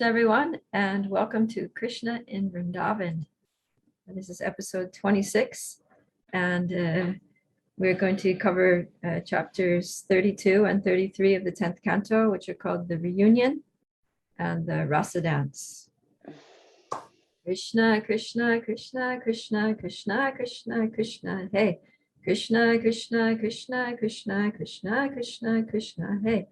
Everyone, and welcome to Krishna in Vrindavan. This is episode 26, and we're going to cover chapters 32 and 33 of the 10th canto, which are called the Reunion and the Rasa Dance. Krishna, Krishna, Krishna, Krishna, Krishna, Krishna, Krishna, hey. Krishna, Krishna, Krishna, Krishna, Krishna, Krishna, Krishna, hey.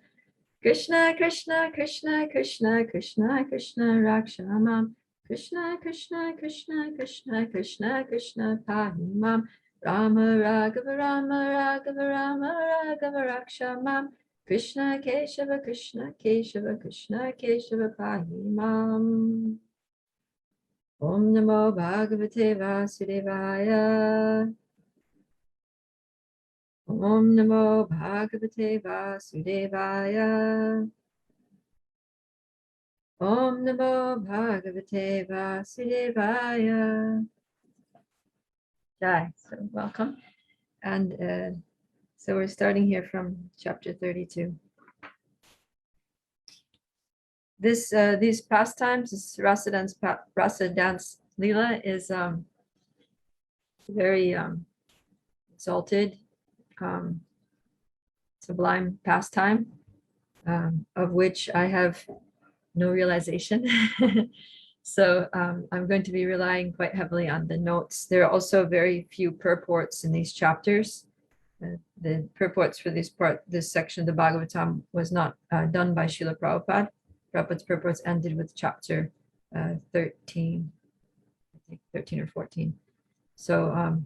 Krishna, Krishna, Krishna, Krishna, Krishna, Krishna, Rakshamam. Krishna, Krishna, Krishna, Krishna, Krishna, Krishna, Pahimam. Rama, Raghava, Rama, Raghava, Rama, Raghava, Rakshamam. Krishna, Keshava, Krishna, Keshava, Krishna, Keshava, Pahimam. Om Namo Bhagavate Vasudevaya. Om Namo Bhagavate Vasudevaya. Om Namo Bhagavate Vasudevaya. Jai. So welcome. And so we're starting here from chapter 32. These pastimes, this Rasa dance Leela is very exalted, sublime pastime, of which I have no realization. So I'm going to be relying quite heavily on the notes. There are also very few purports in these chapters. The purports for this section of the Bhagavatam was not done by Srila Prabhupada. Prabhupada's purports ended with chapter 13, I think 13 or 14. So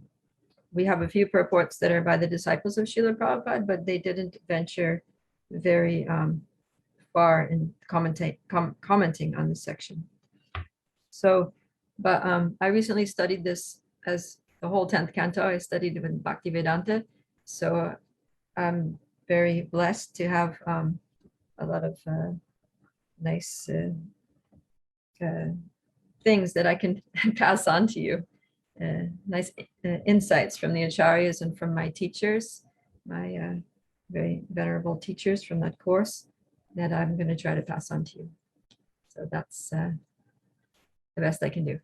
we have a few purports that are by the disciples of Srila Prabhupada, but they didn't venture very far in commenting on this section. So, but I recently studied this as the whole 10th canto. I studied it in Bhaktivedanta. So I'm very blessed to have a lot of nice things that I can pass on to you. Nice insights from the acharyas and from my teachers, my very venerable teachers from that course that I'm going to try to pass on to you. So that's the best I can do.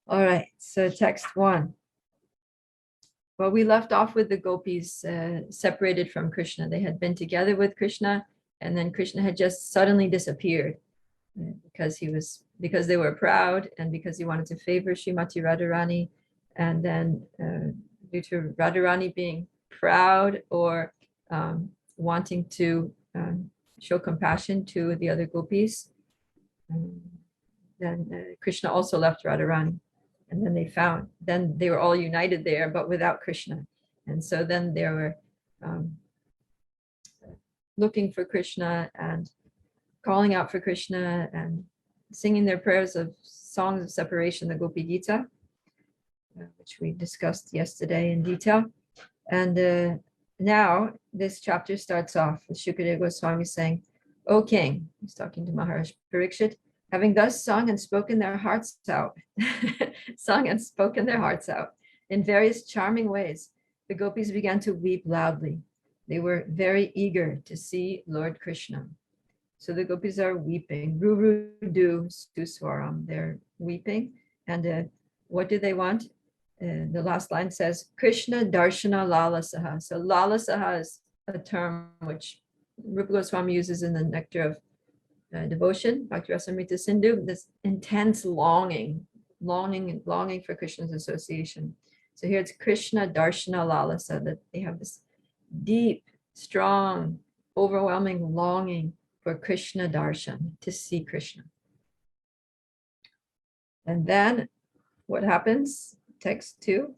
All right, so text 1. Well, we left off with the gopis separated from Krishna. They had been together with Krishna, and then Krishna had just suddenly disappeared because they were proud and because he wanted to favor Srimati Radharani. And then due to Radharani being proud or wanting to show compassion to the other gopis, then Krishna also left Radharani. And then they were all united there, but without Krishna. And so then they were looking for Krishna and calling out for Krishna and singing their prayers of songs of separation, the Gopi Gita, which we discussed yesterday in detail. And now this chapter starts off with Shukadeva Goswami saying, "O king," he's talking to Maharaj Parikshit, "having thus sung and spoken their hearts out," sung and spoken their hearts out in various charming ways, the gopis began to weep loudly. They were very eager to see Lord Krishna. So the gopis are weeping. Rurudu suswaram. They're weeping. And what do they want? The last line says, Krishna darshana lalasaha. So lalasaha is a term which Rupa Goswami uses in the Nectar of Devotion, Bhakti Rasamrita Sindhu, this intense longing for Krishna's association. So here it's Krishna darshana lalasa, that they have this deep, strong, overwhelming longing for Krishna darshan, to see Krishna. And then what happens? Text 2.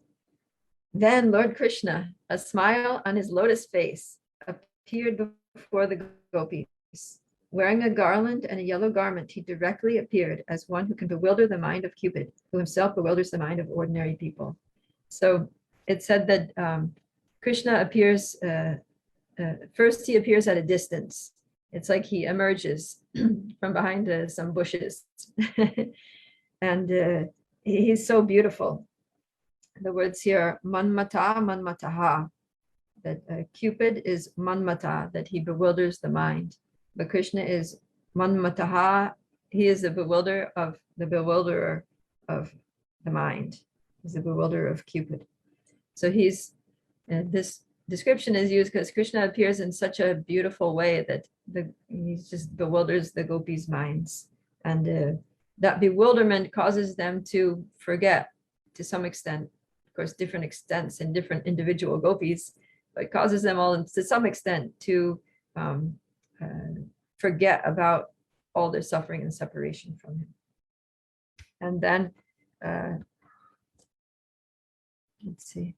Then Lord Krishna, a smile on his lotus face, appeared before the gopis. Wearing a garland and a yellow garment, he directly appeared as one who can bewilder the mind of Cupid, who himself bewilders the mind of ordinary people. So it said that Krishna appears, first he appears at a distance. It's like he emerges from behind some bushes. And he's so beautiful. The words here are manmata, manmataha, that Cupid is manmata, that he bewilders the mind. But Krishna is Manmataha, he is the bewilderer of the mind. He's the bewilderer of Cupid. So this description is used because Krishna appears in such a beautiful way that he just bewilders the gopis' minds. And that bewilderment causes them to forget to some extent, of course, different extents in different individual gopis, but it causes them all to some extent to forget about all their suffering and separation from him. And then, let's see.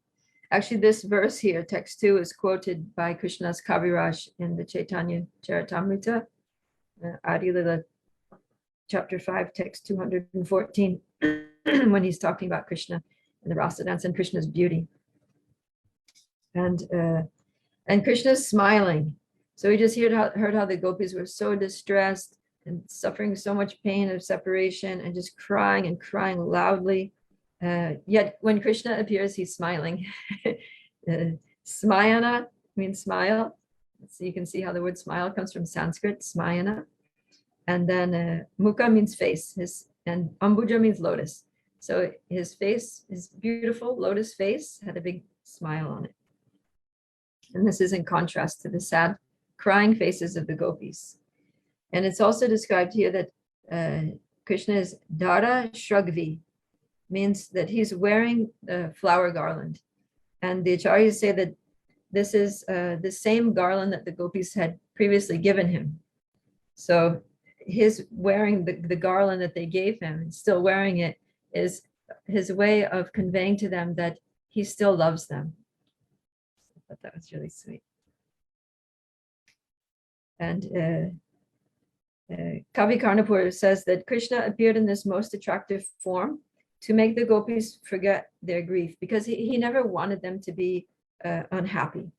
Actually, this verse here, text 2, is quoted by Krishna's Kaviraj in the Chaitanya Charitamrita, Adi Lila, chapter 5, text 214, when he's talking about Krishna and the Rasa dance and Krishna's beauty. And Krishna's smiling. So we just heard how the gopis were so distressed and suffering so much pain of separation and just crying and crying loudly. Yet when Krishna appears, he's smiling. Smayana means smile. So you can see how the word smile comes from Sanskrit, smayana. And then mukha means face, and ambuja means lotus. So his face, his beautiful lotus face, had a big smile on it. And this is in contrast to the sad, crying faces of the gopis. And it's also described here that Krishna is Dara Shragvi, means that he's wearing the flower garland. And the acharyas say that this is the same garland that the gopis had previously given him. So his wearing the garland that they gave him and still wearing it is his way of conveying to them that he still loves them. I thought that was really sweet. And Kavi Karnapur says that Krishna appeared in this most attractive form to make the gopis forget their grief, because he never wanted them to be unhappy.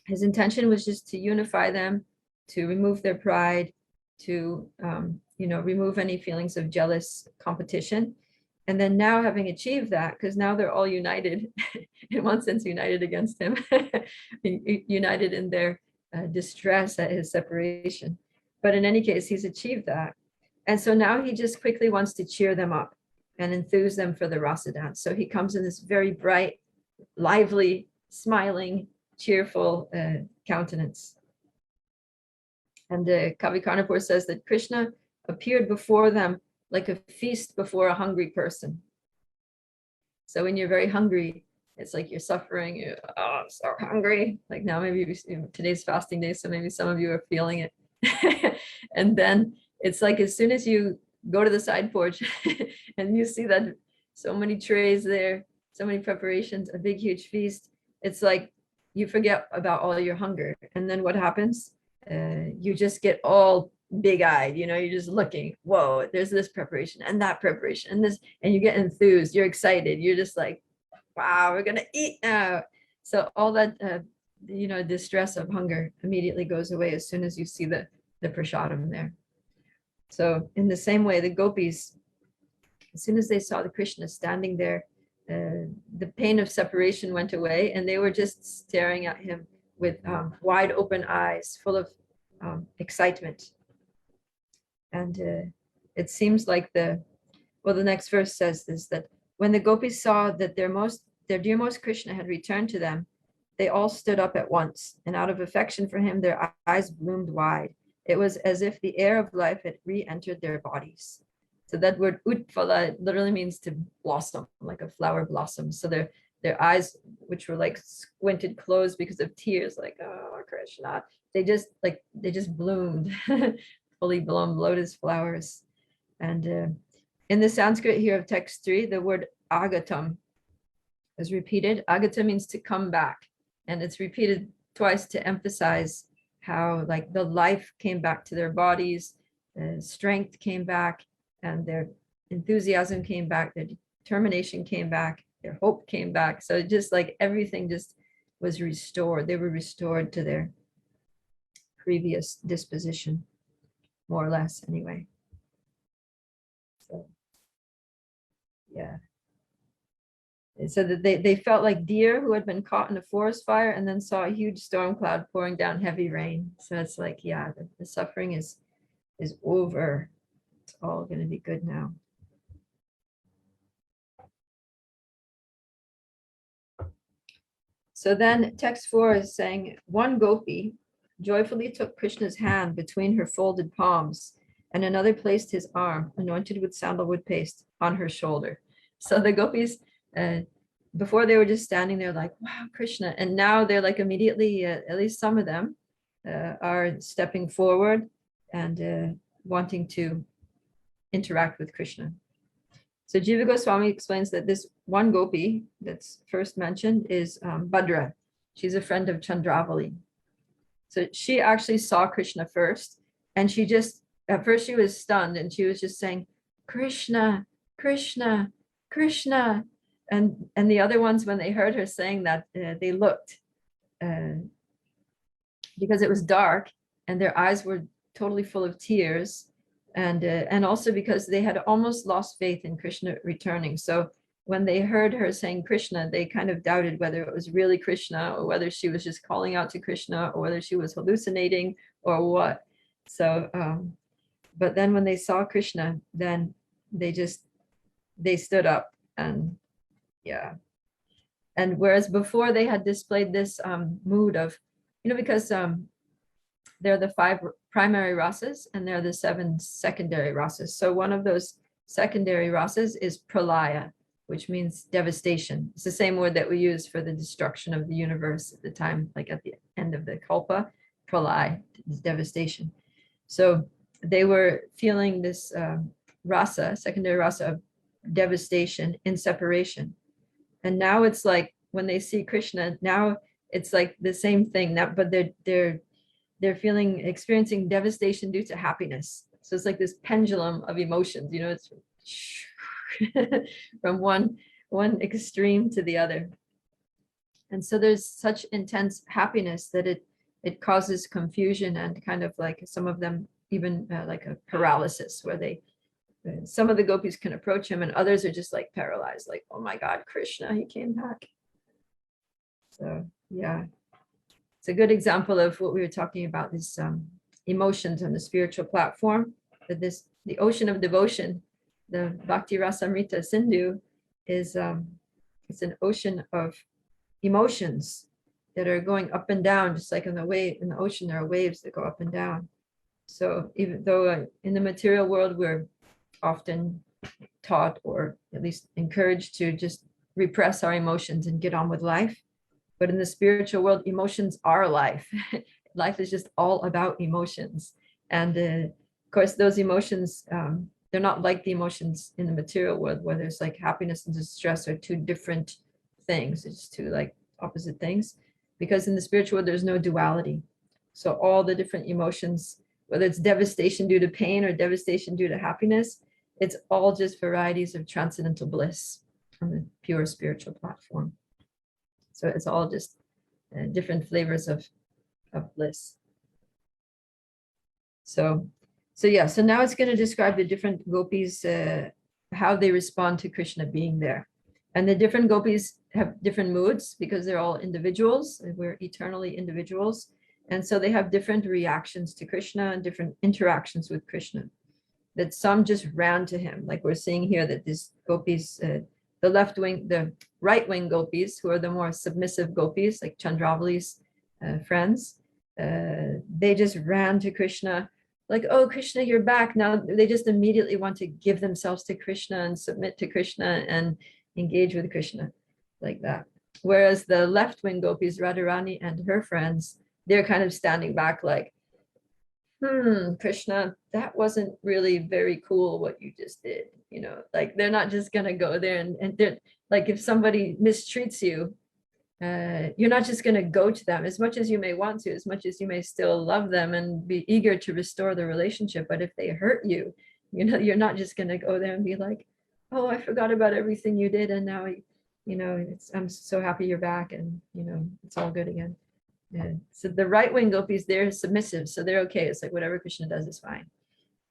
His intention was just to unify them, to remove their pride, to remove any feelings of jealous competition. And then now, having achieved that, because now they're all united, in one sense united against him, united in their distress at his separation. But in any case, he's achieved that. And so now he just quickly wants to cheer them up and enthuse them for the Rasa dance. So he comes in this very bright, lively, smiling, cheerful countenance. And Kavi Karnapur says that Krishna appeared before them like a feast before a hungry person. So when you're very hungry, it's like you're suffering, I'm so hungry. Like now, maybe today's fasting day, so maybe some of you are feeling it. And then it's like as soon as you go to the side porch and you see that so many trays there, so many preparations, a big, huge feast, it's like you forget about all your hunger. And then what happens? You just get all big-eyed, you're just looking, whoa, there's this preparation and that preparation and this, and you get enthused, you're excited, you're just like, wow, we're gonna eat now. So all that distress of hunger immediately goes away as soon as you see the prasadam there. So in the same way, the gopis, as soon as they saw the Krishna standing there, the pain of separation went away, and they were just staring at him with wide open eyes, full of excitement. And it seems like the next verse says this, that when the gopis saw that their dearmost Krishna had returned to them, they all stood up at once, and out of affection for him, their eyes bloomed wide. It was as if the air of life had re-entered their bodies. So that word utphala literally means to blossom, like a flower blossoms. So their eyes, which were like squinted closed because of tears, like, oh, Krishna, they just bloomed, fully blown lotus flowers. And in the Sanskrit here of text 3, the word agatam is repeated. Agata means to come back, and it's repeated twice to emphasize how like the life came back to their bodies, strength came back, and their enthusiasm came back, their determination came back, their hope came back. So just like everything just was restored. They were restored to their previous disposition, more or less anyway. So yeah. So that they felt like deer who had been caught in a forest fire and then saw a huge storm cloud pouring down heavy rain. So it's like, yeah, the suffering is is over. It's all going to be good now. So then text 4 is saying, one gopi joyfully took Krishna's hand between her folded palms, and another placed his arm, anointed with sandalwood paste, on her shoulder. So the gopis, before they were just standing there like, wow, Krishna. And now they're like immediately, at least some of them, are stepping forward and wanting to interact with Krishna. So Jiva Goswami explains that this one gopi that's first mentioned is Bhadra. She's a friend of Chandravali. So she actually saw Krishna first, and she just, at first she was stunned, and she was just saying, Krishna, Krishna, Krishna. And the other ones, when they heard her saying that, they looked because it was dark and their eyes were totally full of tears. And also because they had almost lost faith in Krishna returning. So when they heard her saying Krishna, they kind of doubted whether it was really Krishna or whether she was just calling out to Krishna or whether she was hallucinating or what. So, but then when they saw Krishna, then they stood up and yeah. And whereas before they had displayed this mood of, because they're the 5 primary rasas and they're the 7 secondary rasas. So one of those secondary rasas is pralaya, which means devastation. It's the same word that we use for the destruction of the universe at the time, like at the end of the kalpa. Pralaya is devastation. So they were feeling this rasa, secondary rasa of devastation in separation. And now it's like when they see Krishna, now it's like the same thing. Now, but they're experiencing devastation due to happiness. So it's like this pendulum of emotions, it's from one extreme to the other. And so there's such intense happiness that it causes confusion and kind of like some of them even like a paralysis where some of the gopis can approach him and others are just like paralyzed, like, oh my God, Krishna, he came back. So yeah. It's a good example of what we were talking about, this emotions on the spiritual platform, that the ocean of devotion, the Bhakti Rasamrita Sindhu is it's an ocean of emotions that are going up and down, just like in the ocean, there are waves that go up and down. So even though in the material world, we're often taught or at least encouraged to just repress our emotions and get on with life. But in the spiritual world, emotions are life. Life is just all about emotions. And of course, those emotions, they're not like the emotions in the material world, where there's like happiness and distress are 2 different things. It's 2 like opposite things. Because in the spiritual world, there's no duality. So all the different emotions, whether it's devastation due to pain or devastation due to happiness, it's all just varieties of transcendental bliss on the pure spiritual platform. So it's all just different flavors of bliss. So yeah, so now it's going to describe the different gopis, how they respond to Krishna being there. And the different gopis have different moods because they're all individuals. We're eternally individuals. And so they have different reactions to Krishna and different interactions with Krishna. That some just ran to him, like we're seeing here that these gopis, the right wing gopis, who are the more submissive gopis, like Chandravali's friends, they just ran to Krishna, like, oh, Krishna, you're back. Now they just immediately want to give themselves to Krishna and submit to Krishna and engage with Krishna like that. Whereas the left wing gopis, Radharani and her friends, they're kind of standing back like, Krishna, that wasn't really very cool what you just did. Like they're not just gonna go there and they're like, if somebody mistreats you, you're not just gonna go to them as much as you may want to, as much as you may still love them and be eager to restore the relationship. But if they hurt you, you're not just gonna go there and be like, oh, I forgot about everything you did and now I'm so happy you're back and it's all good again. Yeah. So the right wing gopis, they're submissive, so they're okay. It's like whatever Krishna does is fine.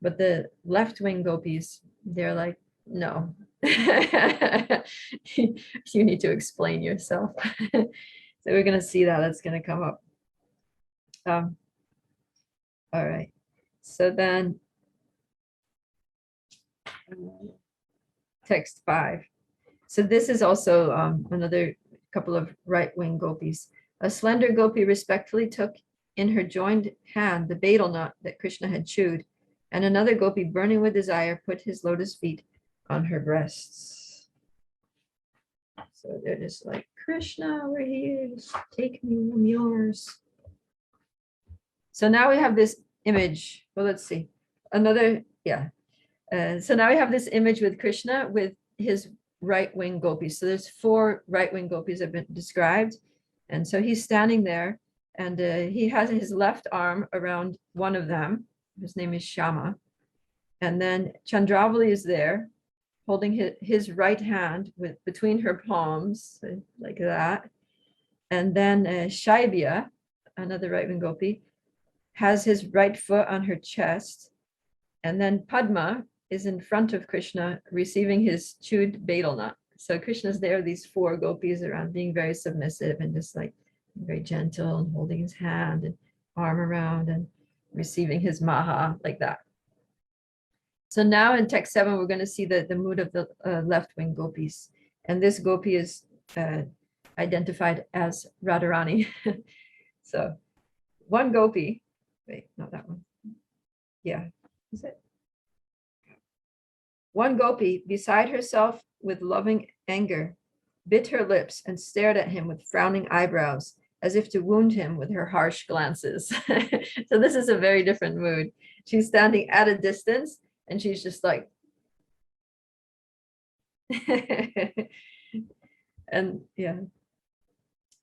But the left wing gopis, they're like, no, you need to explain yourself. So we're going to see that. That's going to come up. All right. So then text 5. So this is also another couple of right-wing gopis. A slender gopi respectfully took in her joined hand the betel nut that Krishna had chewed, and another gopi, burning with desire, put his lotus feet on her breasts. So they're just like, Krishna, we're here, take me, I'm yours. So now we have this image. Well, let's see. Another, yeah. So now we have this image with Krishna with his right-wing gopis. So there's 4 right-wing gopis have been described. And so he's standing there, and he has his left arm around one of them. His name is Shama. And then Chandravali is there, holding his right hand with between her palms, like that. And then Shaibya, another right-wing gopi, has his right foot on her chest. And then Padma is in front of Krishna receiving his chewed betel nut. So Krishna's there, these 4 gopis around, being very submissive and just like very gentle and holding his hand and arm around and receiving his maha, like that. So now in text 7, we're going to see the mood of the left-wing gopis. And this gopi is identified as Radharani. So one gopi, wait, not that one. Yeah, is it? One gopi, beside herself with loving anger, bit her lips and stared at him with frowning eyebrows, as if to wound him with her harsh glances. So this is a very different mood. She's standing at a distance and she's just like, and yeah.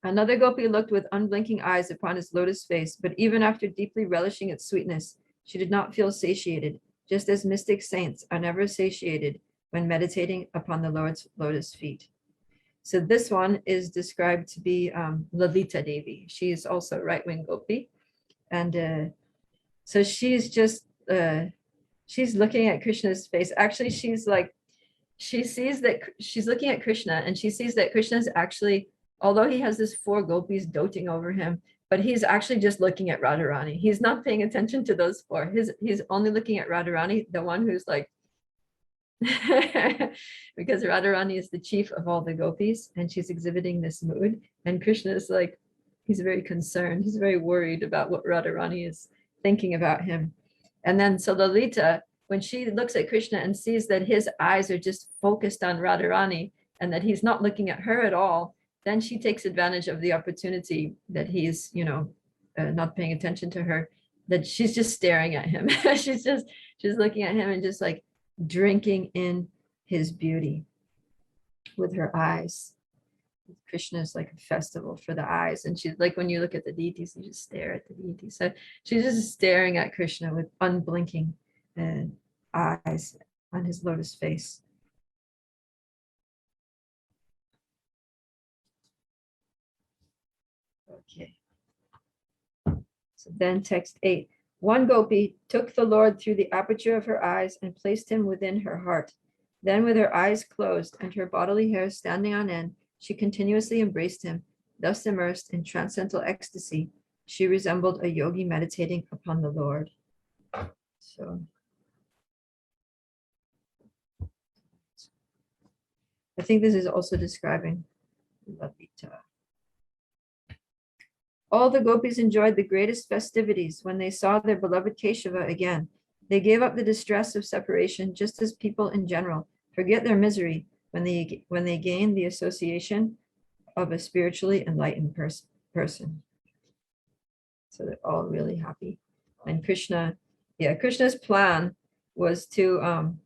Another gopi looked with unblinking eyes upon his lotus face, but even after deeply relishing its sweetness, she did not feel satiated, just as mystic saints are never satiated when meditating upon the Lord's lotus feet. So this one is described to be Lalita Devi. She is also right-wing gopi. And so she's just, she's looking at Krishna's face. Actually, she's like, she sees that she's looking at Krishna and she sees that Krishna's actually, although he has this 4 gopis doting over him, but he's actually just looking at Radharani. He's not paying attention to those 4. He's only looking at Radharani, the one who's like, because Radharani is the chief of all the gopis and she's exhibiting this mood. And Krishna is like, he's very concerned. He's very worried about what Radharani is thinking about him. And then so Lalita, when she looks at Krishna and sees that his eyes are just focused on Radharani and that he's not looking at her at all, then she takes advantage of the opportunity that he's, not paying attention to her, that she's just staring at him. she's looking at him and just like drinking in his beauty with her eyes. Krishna is like a festival for the eyes. And she's like, when you look at the deities, you just stare at the deities. So she's just staring at Krishna with unblinking eyes on his lotus face. Okay. So then text 8. One gopi took the Lord through the aperture of her eyes and placed him within her heart. Then with her eyes closed and her bodily hair standing on end, she continuously embraced him. Thus immersed in transcendental ecstasy, she resembled a yogi meditating upon the Lord. So I think this is also describing Lalita. All the gopis enjoyed the greatest festivities when they saw their beloved Keshava again. They gave up the distress of separation, just as people in general forget their misery when they gain the association of a spiritually enlightened person. So they're all really happy. And Krishna's plan was to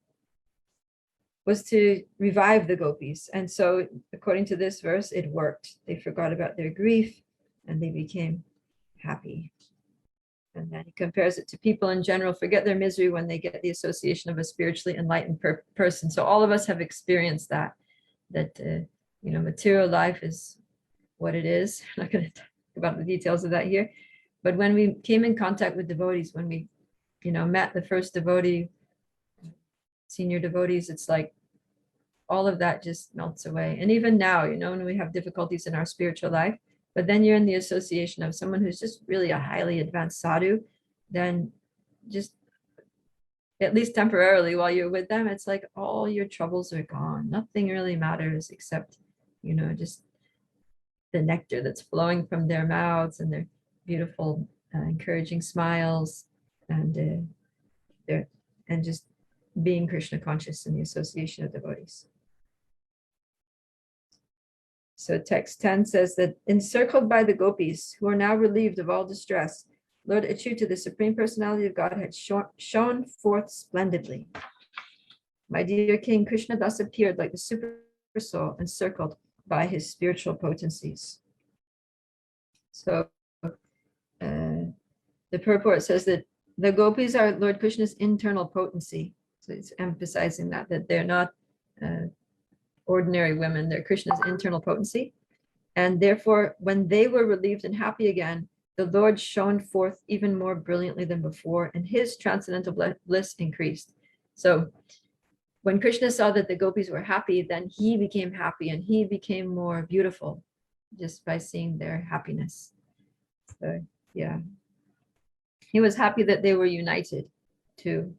revive the gopis. And so according to this verse, it worked. They forgot about their grief and they became happy. And then he compares it to people in general forget their misery when they get the association of a spiritually enlightened person. So all of us have experienced that material life is what it is. I'm not going to talk about the details of that here. But when we came in contact with devotees, when we, met the first devotee, senior devotees, it's like all of that just melts away. And even now, when we have difficulties in our spiritual life, but then you're in the association of someone who's just really a highly advanced sadhu, then just at least temporarily while you're with them, it's like all your troubles are gone. Nothing really matters except, just the nectar that's flowing from their mouths and their beautiful, encouraging smiles, and their and just being Krishna conscious in the association of devotees. So text 10 says that encircled by the gopis, who are now relieved of all distress, Lord Achyuta, the Supreme Personality of God, had shone forth splendidly. My dear King, Krishna thus appeared like the super soul encircled by his spiritual potencies. So the purport says that the gopis are Lord Krishna's internal potency. So it's emphasizing that they're not ordinary women, they're Krishna's internal potency. And therefore, when they were relieved and happy again, the Lord shone forth even more brilliantly than before, and his transcendental bliss increased. So when Krishna saw that the gopis were happy, then he became happy and he became more beautiful just by seeing their happiness. So yeah, he was happy that they were united too.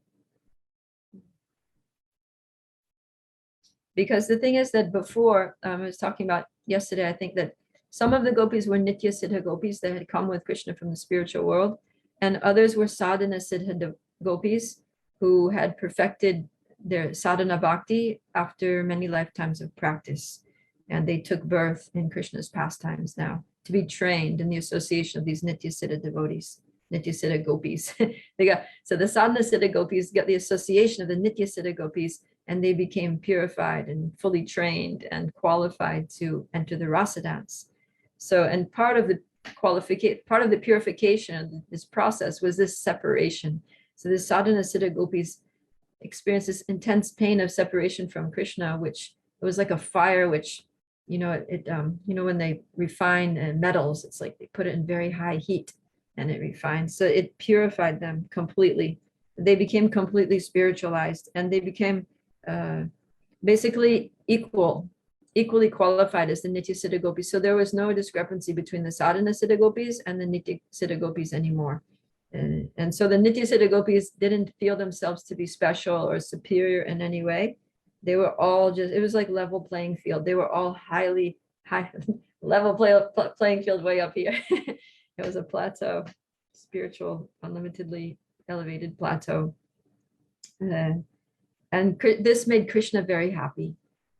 Because the thing is that before, I was talking about yesterday, I think that some of the gopis were Nitya Siddha gopis that had come with Krishna from the spiritual world, and others were Sadhana Siddha gopis who had perfected their sadhana bhakti after many lifetimes of practice. And they took birth in Krishna's pastimes now to be trained in the association of these Nitya Siddha devotees, Nitya Siddha gopis. So the Sadhana Siddha gopis got the association of the Nitya Siddha gopis, and they became purified and fully trained and qualified to enter the Rasa dance. So, and part of the purification of this process was this separation. So the Sadhana Siddha gopis experienced this intense pain of separation from Krishna, which it was like a fire, which, when they refine metals, it's like they put it in very high heat and it refines. So it purified them completely. They became completely spiritualized, and they became basically equally qualified as the Nitya Siddha gopis. So there was no discrepancy between the Sadhana Siddha gopis and the Nitya Siddha gopis anymore. And so the Nitya Siddha gopis didn't feel themselves to be special or superior in any way. They were all it was like level playing field. They were all high level playing field way up here. It was a plateau, spiritual, unlimitedly elevated plateau. And this made Krishna very happy.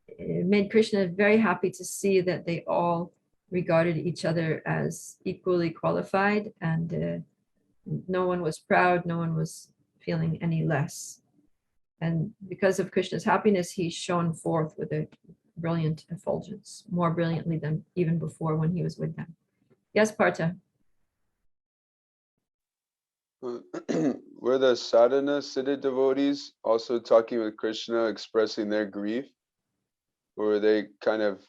It made Krishna very happy to see that they all regarded each other as equally qualified, and no one was proud, no one was feeling any less. And because of Krishna's happiness, he shone forth with a brilliant effulgence, more brilliantly than even before when he was with them. Yes, Partha? Were the sadhana siddha devotees also talking with Krishna, expressing their grief? Or were they kind of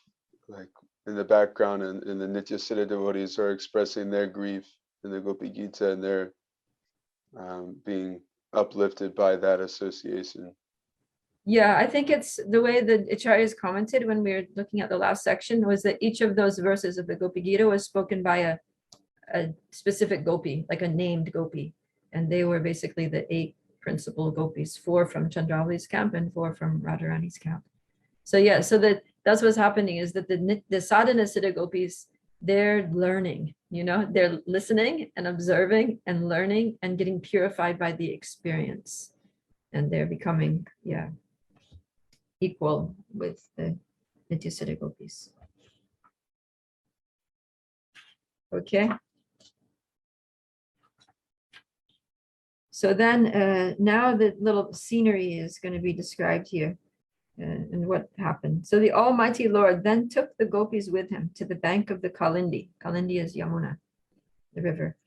like in the background, and the Nitya Siddha devotees are expressing their grief in the Gopi Gita, and they're being uplifted by that association? Yeah, I think it's the way that Acharyas commented when we were looking at the last section was that each of those verses of the Gopi Gita was spoken by a specific gopi, like a named gopi. And they were basically the 8 principal gopis, 4 from Chandravali's camp and 4 from Radharani's camp. So yeah, so that's what's happening is that the sadhana siddha gopis, they're learning, they're listening and observing and learning and getting purified by the experience. And they're becoming, equal with the Nitya Siddha gopis. Okay. So then now the little scenery is going to be described here and what happened. So the Almighty Lord then took the gopis with him to the bank of the Kalindi. Kalindi is Yamuna, the river,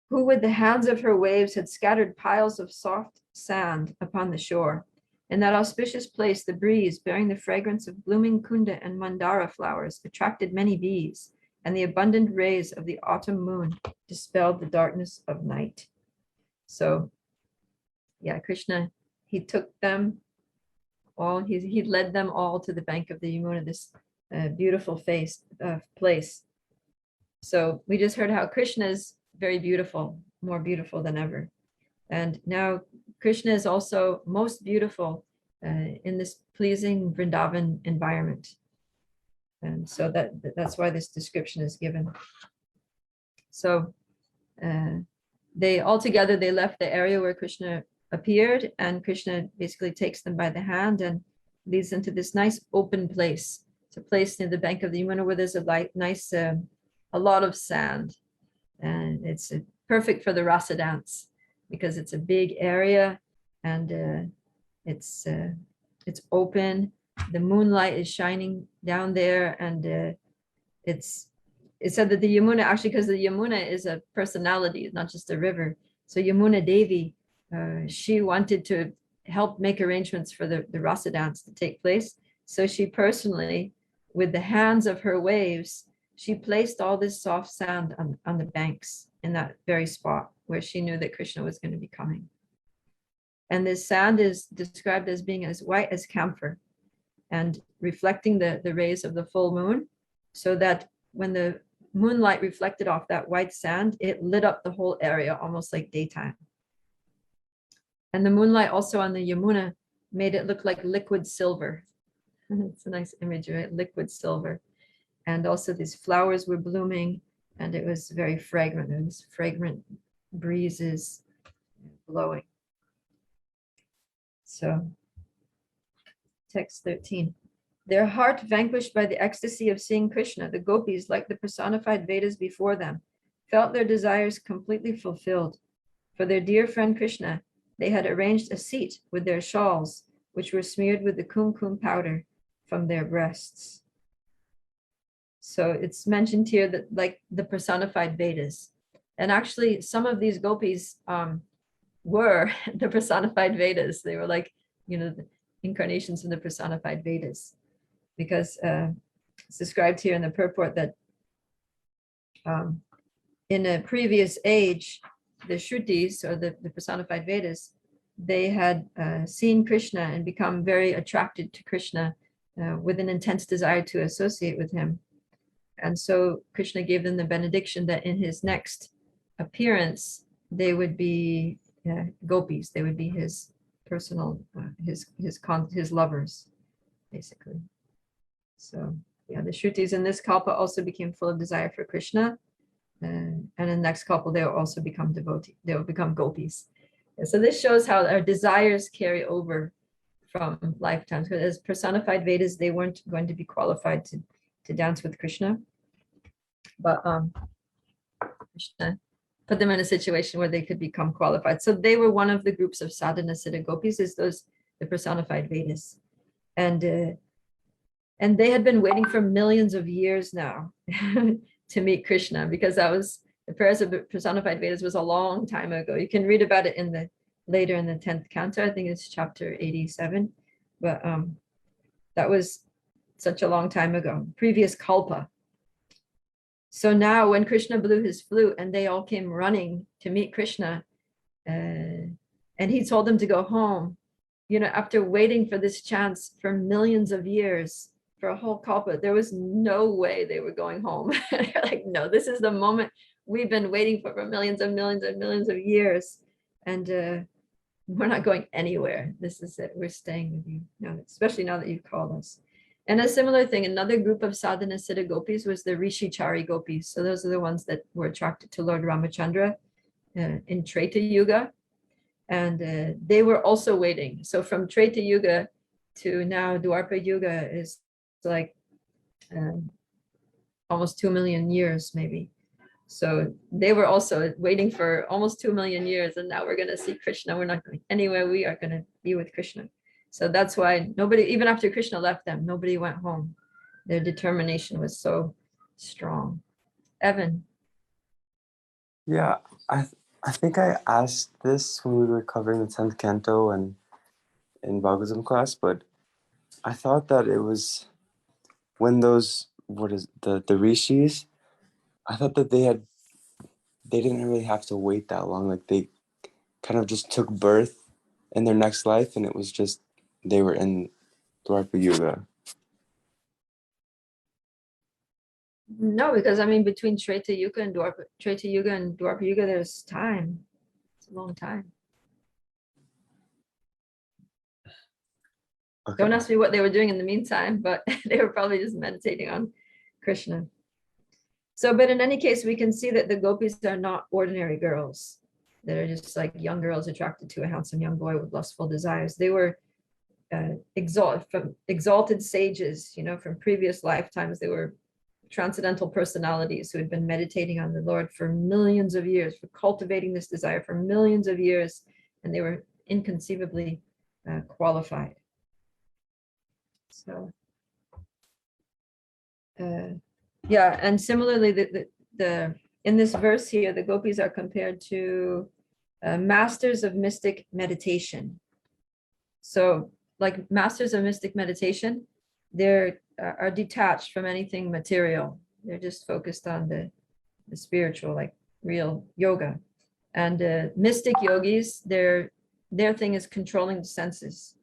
who with the hands of her waves had scattered piles of soft sand upon the shore. In that auspicious place, the breeze, bearing the fragrance of blooming kunda and mandara flowers, attracted many bees, and the abundant rays of the autumn moon dispelled the darkness of night. So, yeah, Krishna, he took them all, he led them all to the bank of the Yamuna, this beautiful place. So we just heard how Krishna is very beautiful, more beautiful than ever. And now Krishna is also most beautiful in this pleasing Vrindavan environment. And so that's why this description is given. So they left the area where Krishna appeared, and Krishna basically takes them by the hand and leads them to this nice open place. It's a place near the bank of the Yamuna where there's a lot of sand, and it's perfect for the Rasa dance because it's a big area and it's open. The moonlight is shining down there, and it's said that the Yamuna, actually, because the Yamuna is a personality, not just a river. So Yamuna Devi, she wanted to help make arrangements for the Rasa dance to take place. So she personally, with the hands of her waves, she placed all this soft sand on the banks in that very spot where she knew that Krishna was going to be coming. And this sand is described as being as white as camphor and reflecting the rays of the full moon, so that when the moonlight reflected off that white sand, it lit up the whole area almost like daytime. And the moonlight also on the Yamuna made it look like liquid silver. It's a nice image, right? Liquid silver. And also these flowers were blooming, and it was very fragrant. There was fragrant breezes blowing. So, text 13. Their heart vanquished by the ecstasy of seeing Krishna, the gopis, like the personified Vedas before them, felt their desires completely fulfilled. For their dear friend Krishna, they had arranged a seat with their shawls, which were smeared with the kumkum powder from their breasts. So it's mentioned here that like the personified Vedas. And actually, some of these gopis were the personified Vedas. They were like, the incarnations of the personified Vedas. Because it's described here in the purport that in a previous age, the Shrutis, or the personified Vedas, they had seen Krishna and become very attracted to Krishna with an intense desire to associate with him. And so Krishna gave them the benediction that in his next appearance, they would be gopis. They would be his personal, his lovers, basically. So yeah, the Shrutis in this kalpa also became full of desire for Krishna. And in the next kalpa, they will also become devotees. They will become gopis. And so this shows how our desires carry over from lifetimes. Because as personified Vedas, they weren't going to be qualified to dance with Krishna. But Krishna put them in a situation where they could become qualified. So they were one of the groups of sadhana siddha gopis, is the personified Vedas. And they had been waiting for millions of years now to meet Krishna, because that was the prayers of personified Vedas was a long time ago. You can read about it later in the 10th canto. I think it's chapter 87. But that was such a long time ago, previous kalpa. So now when Krishna blew his flute and they all came running to meet Krishna, and he told them to go home, after waiting for this chance for millions of years, for a whole kalpa, there was no way they were going home. They're like, no, this is the moment we've been waiting for millions and millions and millions of years. And we're not going anywhere. This is it. We're staying with you, especially now that you've called us. And a similar thing, another group of sadhana siddha gopis was the Rishichari gopis. So those are the ones that were attracted to Lord Ramachandra in Treta Yuga. And they were also waiting. So from Treta Yuga to now Dwapara Yuga is like almost 2 million years, maybe. So they were also waiting for almost 2 million years. And now we're going to see Krishna. We're not going anywhere. We are going to be with Krishna. So that's why nobody, even after Krishna left them, nobody went home. Their determination was so strong. Evan. Yeah, I think I asked this when we were covering the 10th canto and in Bhagavatam class, but I thought that it was when those, the rishis, I thought that they didn't really have to wait that long. Like they kind of just took birth in their next life, and it was just, they were in Dwapara Yuga. No, because between Treta Yuga and Dwapara Yuga, there's time. It's a long time. Okay. Don't ask me what they were doing in the meantime, but they were probably just meditating on Krishna. So, but in any case, we can see that the gopis are not ordinary girls. They're just like young girls attracted to a handsome young boy with lustful desires. They were exalted sages, from previous lifetimes. They were transcendental personalities who had been meditating on the Lord for millions of years, for cultivating this desire for millions of years, and they were inconceivably qualified. So, yeah, and similarly, the in this verse here, the gopis are compared to masters of mystic meditation. So, like masters of mystic meditation, they're are detached from anything material. They're just focused on the spiritual, like real yoga. And mystic yogis, their thing is controlling the senses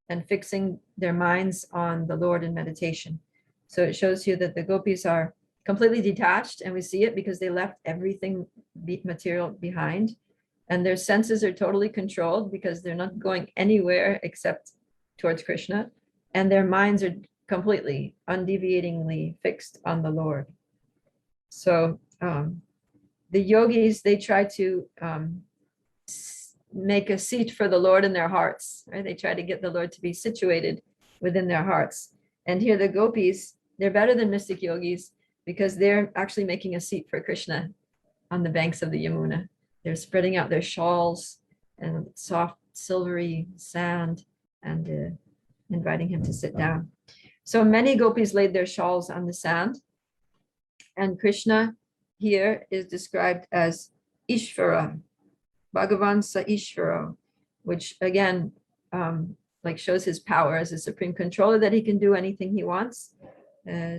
and fixing their minds on the Lord in meditation. So it shows you that the gopis are completely detached, and we see it because they left everything material behind, and their senses are totally controlled because they're not going anywhere except towards Krishna, and their minds are completely undeviatingly fixed on the Lord. So the yogis, they try to make a seat for the Lord in their hearts, right? They try to get the Lord to be situated within their hearts. And here the gopis, they're better than mystic yogis because they're actually making a seat for Krishna on the banks of the Yamuna. They're spreading out their shawls and soft silvery sand and inviting him to sit down. So many gopis laid their shawls on the sand, and Krishna here is described as Ishvara, Bhagavan Sa Ishvara, which again, like shows his power as a supreme controller, that he can do anything he wants.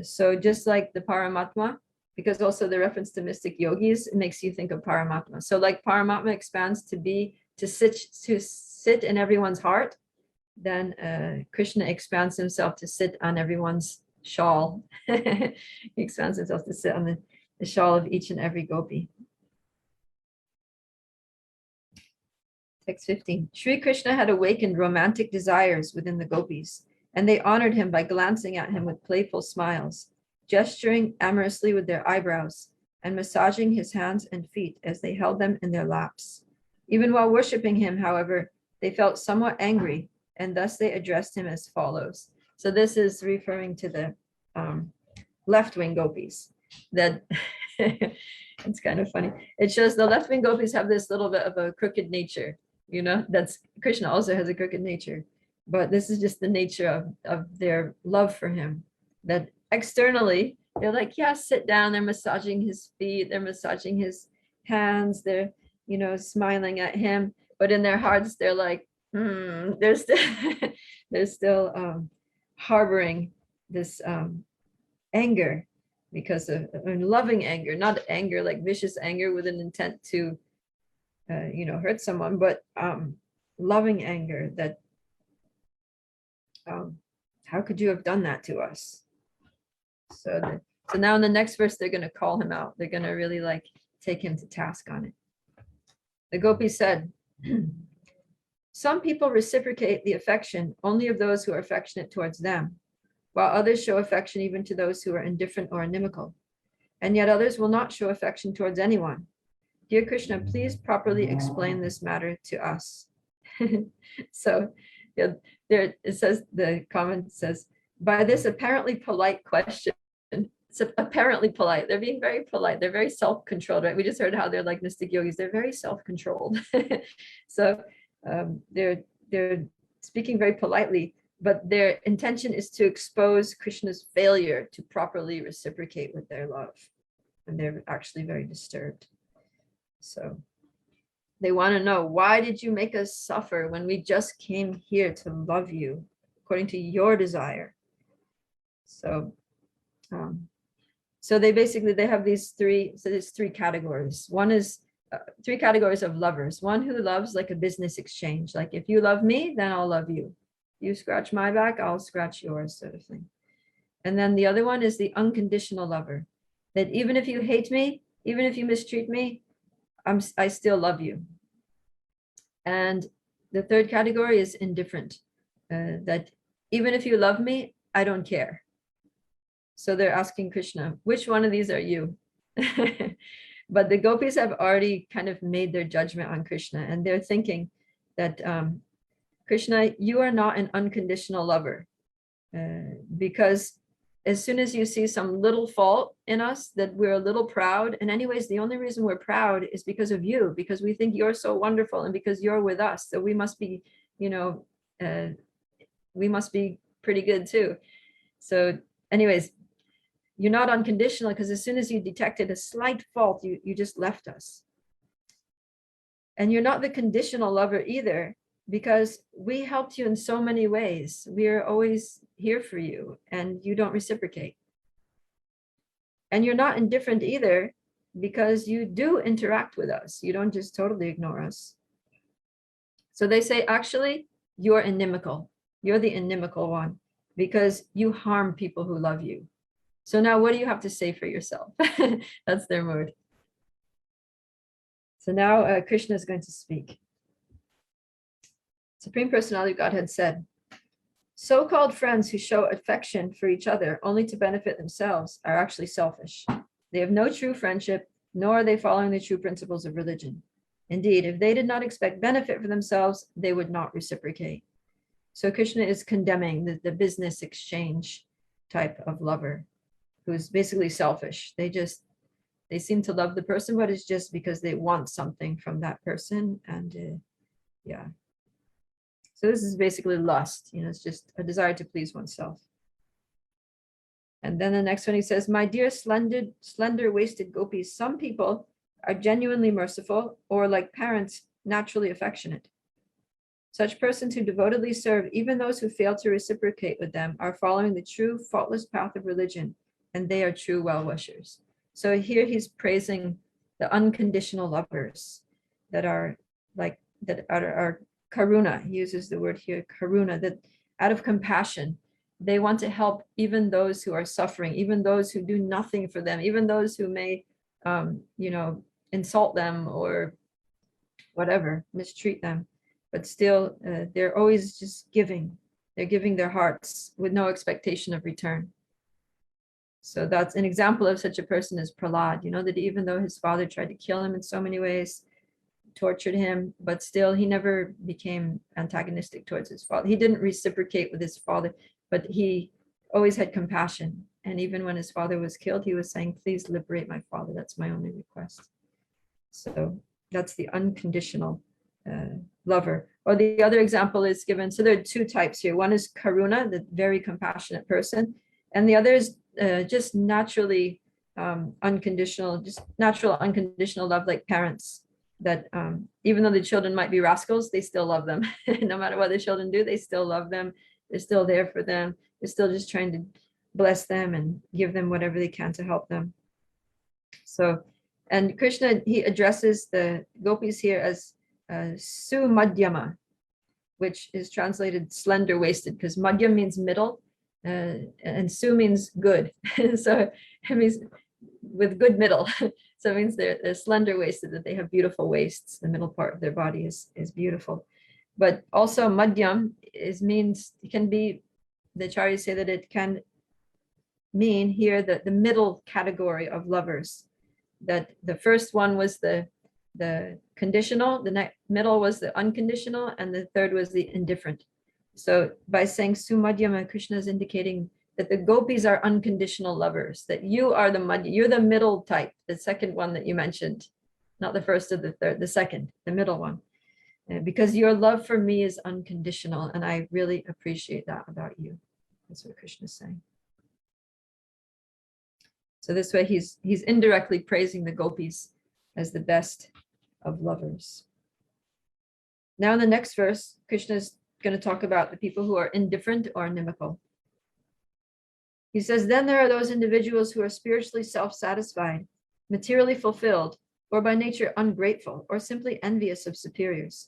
So just like the Paramatma, because also the reference to mystic yogis, it makes you think of Paramatma. So like Paramatma expands to sit in everyone's heart, then Krishna expands himself to sit on everyone's shawl. He expands himself to sit on the shawl of each and every gopi. Text 15. Sri Krishna had awakened romantic desires within the gopis, and they honored him by glancing at him with playful smiles, gesturing amorously with their eyebrows, and massaging his hands and feet as they held them in their laps. Even while worshipping him, however, they felt somewhat angry, and thus they addressed him as follows. So this is referring to the left-wing gopis. That it's kind of funny. It shows the left-wing gopis have this little bit of a crooked nature. That's Krishna also has a crooked nature, but this is just the nature of their love for him. That externally they're like, yeah, sit down. They're massaging his feet. They're massaging his hands. They're smiling at him, but in their hearts they're like, they're still harboring this anger, because of loving anger, not anger like vicious anger with an intent to hurt someone, but loving anger that how could you have done that to us? So now in the next verse they're going to call him out. They're going to really like take him to task on it. The gopi said, some people reciprocate the affection only of those who are affectionate towards them, while others show affection even to those who are indifferent or inimical. And yet others will not show affection towards anyone. Dear Krishna, please properly explain this matter to us. So there it says, the comment says, by this apparently polite question, it's apparently polite. They're being very polite. They're very self-controlled, right? We just heard how they're like mystic yogis. They're very self-controlled. So they're speaking very politely, but their intention is to expose Krishna's failure to properly reciprocate with their love. And they're actually very disturbed. So they want to know, why did you make us suffer when we just came here to love you according to your desire? So so they have these three categories. One is three categories of lovers. One who loves like a business exchange, like if you love me, then I'll love you. You scratch my back, I'll scratch yours, sort of thing. And then the other one is the unconditional lover, that even if you hate me, even if you mistreat me, I still love you. And the third category is indifferent, that even if you love me, I don't care. So they're asking Krishna, which one of these are you? But the gopis have already kind of made their judgment on Krishna, and they're thinking that Krishna, you are not an unconditional lover, because as soon as you see some little fault in us, that we're a little proud. And anyways, the only reason we're proud is because of you, because we think you're so wonderful and because you're with us. So we must be, we must be pretty good too. So anyways, you're not unconditional, because as soon as you detected a slight fault, you just left us. And you're not the conditional lover either, because we helped you in so many ways. We're always here for you, and you don't reciprocate. And you're not indifferent either, because you do interact with us. You don't just totally ignore us. So they say, actually, you're inimical. You're the inimical one, because you harm people who love you. So now what do you have to say for yourself? That's their mood. So now Krishna is going to speak. Supreme Personality of Godhead said, so-called friends who show affection for each other only to benefit themselves are actually selfish. They have no true friendship, nor are they following the true principles of religion. Indeed, if they did not expect benefit for themselves, they would not reciprocate. So Krishna is condemning the business exchange type of lover, who's basically selfish. They seem to love the person, but it's just because they want something from that person. And yeah. So this is basically lust, it's just a desire to please oneself. And then the next one, he says, my dear slender-waisted gopis, some people are genuinely merciful, or like parents, naturally affectionate. Such persons who devotedly serve even those who fail to reciprocate with them are following the true faultless path of religion, and they are true well-wishers. So here he's praising the unconditional lovers that are karuna. He uses the word here, karuna, that out of compassion, they want to help even those who are suffering, even those who do nothing for them, even those who may, insult them or whatever, mistreat them. But still, they're always just giving. They're giving their hearts with no expectation of return. So that's an example of such a person as Prahlad, that even though his father tried to kill him in so many ways, tortured him, but still he never became antagonistic towards his father. He didn't reciprocate with his father, but he always had compassion. And even when his father was killed, he was saying, please liberate my father. That's my only request. So that's the unconditional lover. Or the other example is given. So there are two types here. One is karuna, the very compassionate person. And the other is just naturally unconditional, just natural unconditional love, like parents. That even though the children might be rascals, they still love them. No matter what the children do, they still love them. They're still there for them. They're still just trying to bless them and give them whatever they can to help them. So, and Krishna, he addresses the gopis here as Sumadhyama, which is translated slender-waisted, because Madhyam means middle, and Su means good. So it means with good middle. So it means they're slender-waisted, that they have beautiful waists. The middle part of their body is beautiful. But also madhyam can be, the acharyas say that it can mean here that the middle category of lovers, that the first one was the conditional, the middle was the unconditional, and the third was the indifferent. So by saying Sumadhyama, Krishna is indicating that the gopis are unconditional lovers, that you are you're the middle type, the second one that you mentioned, not the first or the third, the second, the middle one. Because your love for me is unconditional, and I really appreciate that about you. That's what Krishna is saying. So this way he's indirectly praising the gopis as the best of lovers. Now in the next verse, Krishna is going to talk about the people who are indifferent or inimical. He says, then there are those individuals who are spiritually self-satisfied, materially fulfilled, or by nature ungrateful, or simply envious of superiors.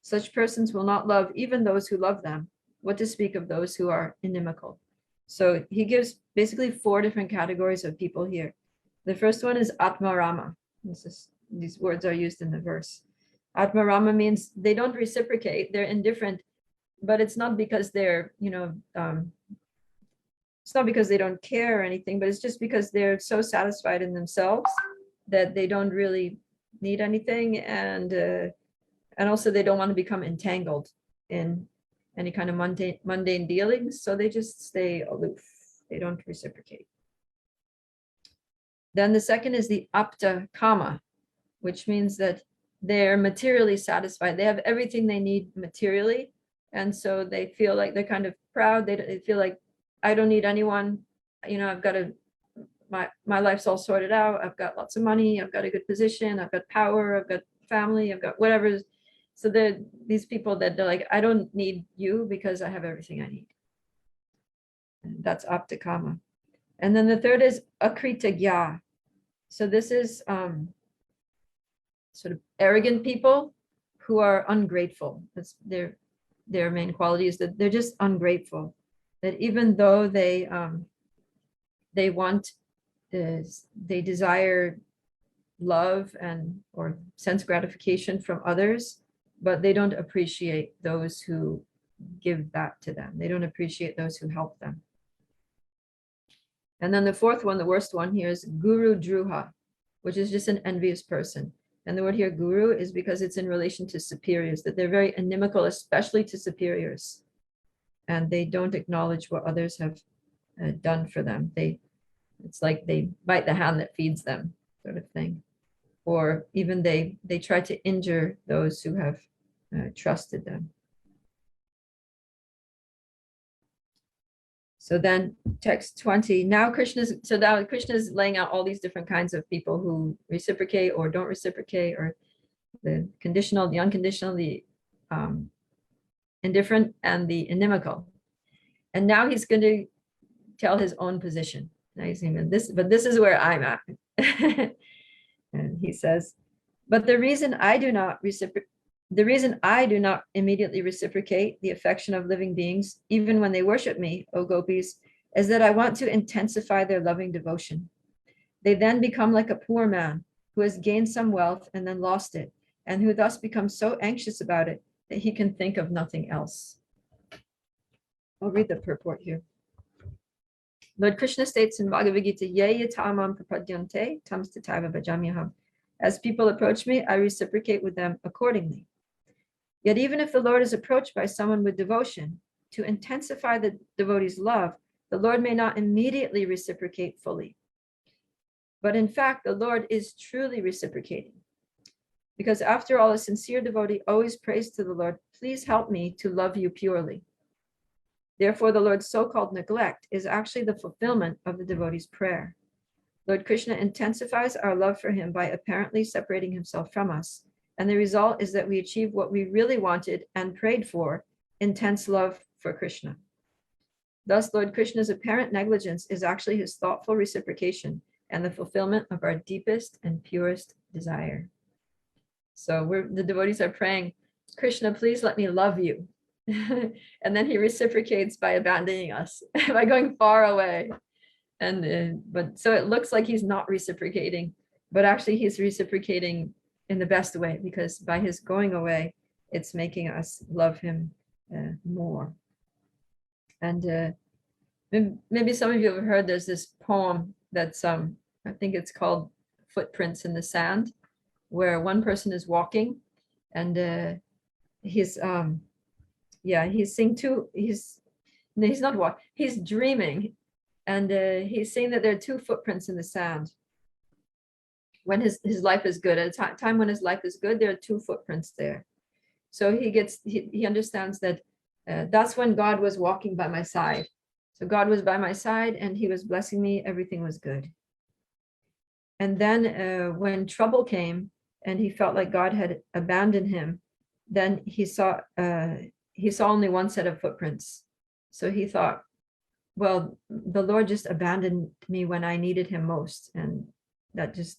Such persons will not love even those who love them, what to speak of those who are inimical. So he gives basically 4 different categories of people here. The first one is Atmarama. These words are used in the verse. Atmarama means they don't reciprocate, they're indifferent, but it's not because they're, it's not because they don't care or anything, but it's just because they're so satisfied in themselves that they don't really need anything. And also they don't want to become entangled in any kind of mundane dealings. So they just stay aloof. They don't reciprocate. Then the second is the apta kama, which means that they're materially satisfied. They have everything they need materially. And so they feel like they're kind of proud. They feel like, I don't need anyone. I've got my life's all sorted out. I've got lots of money. I've got a good position. I've got power. I've got family. I've got whatever. So they're these people that they're like, I don't need you because I have everything I need. And that's apta kama. And then the third is akritagya. So this is sort of arrogant people who are ungrateful. That's their main quality, is that they're just ungrateful. That even though they desire love or sense gratification from others, but they don't appreciate those who give that to them. They don't appreciate those who help them. And then the fourth one, the worst one here, is guru druha, which is just an envious person. And the word here, guru, is because it's in relation to superiors, that they're very inimical, especially to superiors. And they don't acknowledge what others have done for them. It's like they bite the hand that feeds them, sort of thing. Or even they try to injure those who have trusted them. So then text 20, now Krishna's laying out all these different kinds of people who reciprocate or don't reciprocate, or the conditional, the unconditional, the indifferent, and the inimical. And now he's going to tell his own position. Now he's saying this, but this is where I'm at. And he says, but the reason I do not immediately reciprocate the affection of living beings, even when they worship me, O gopis, is that I want to intensify their loving devotion. They then become like a poor man who has gained some wealth and then lost it, and who thus becomes so anxious about it that he can think of nothing else. I'll read the purport here. Lord Krishna states in Bhagavad Gita, Ye yatamam prapadyante tamstataiva bhajamyaham. As people approach me, I reciprocate with them accordingly. Yet even if the Lord is approached by someone with devotion, to intensify the devotee's love, the Lord may not immediately reciprocate fully. But in fact, the Lord is truly reciprocating. Because after all, a sincere devotee always prays to the Lord, please help me to love you purely. Therefore, the Lord's so-called neglect is actually the fulfillment of the devotee's prayer. Lord Krishna intensifies our love for him by apparently separating himself from us. And the result is that we achieve what we really wanted and prayed for, intense love for Krishna. Thus, Lord Krishna's apparent negligence is actually his thoughtful reciprocation and the fulfillment of our deepest and purest desire. So the devotees are praying, Krishna, please let me love you. And then he reciprocates by abandoning us, by going far away. But so it looks like he's not reciprocating, but actually he's reciprocating in the best way, because by his going away, it's making us love him more. And maybe some of you have heard there's this poem that's I think it's called Footprints in the Sand, where one person is walking and he's not walking, he's dreaming, and he's saying that there are two footprints in the sand. When his life is good, at a time when his life is good, there are two footprints there. So he understands that that's when God was walking by my side. So God was by my side and he was blessing me, everything was good. And then when trouble came and he felt like God had abandoned him, then he saw only one set of footprints. So he thought, well, the Lord just abandoned me when I needed him most. And that just,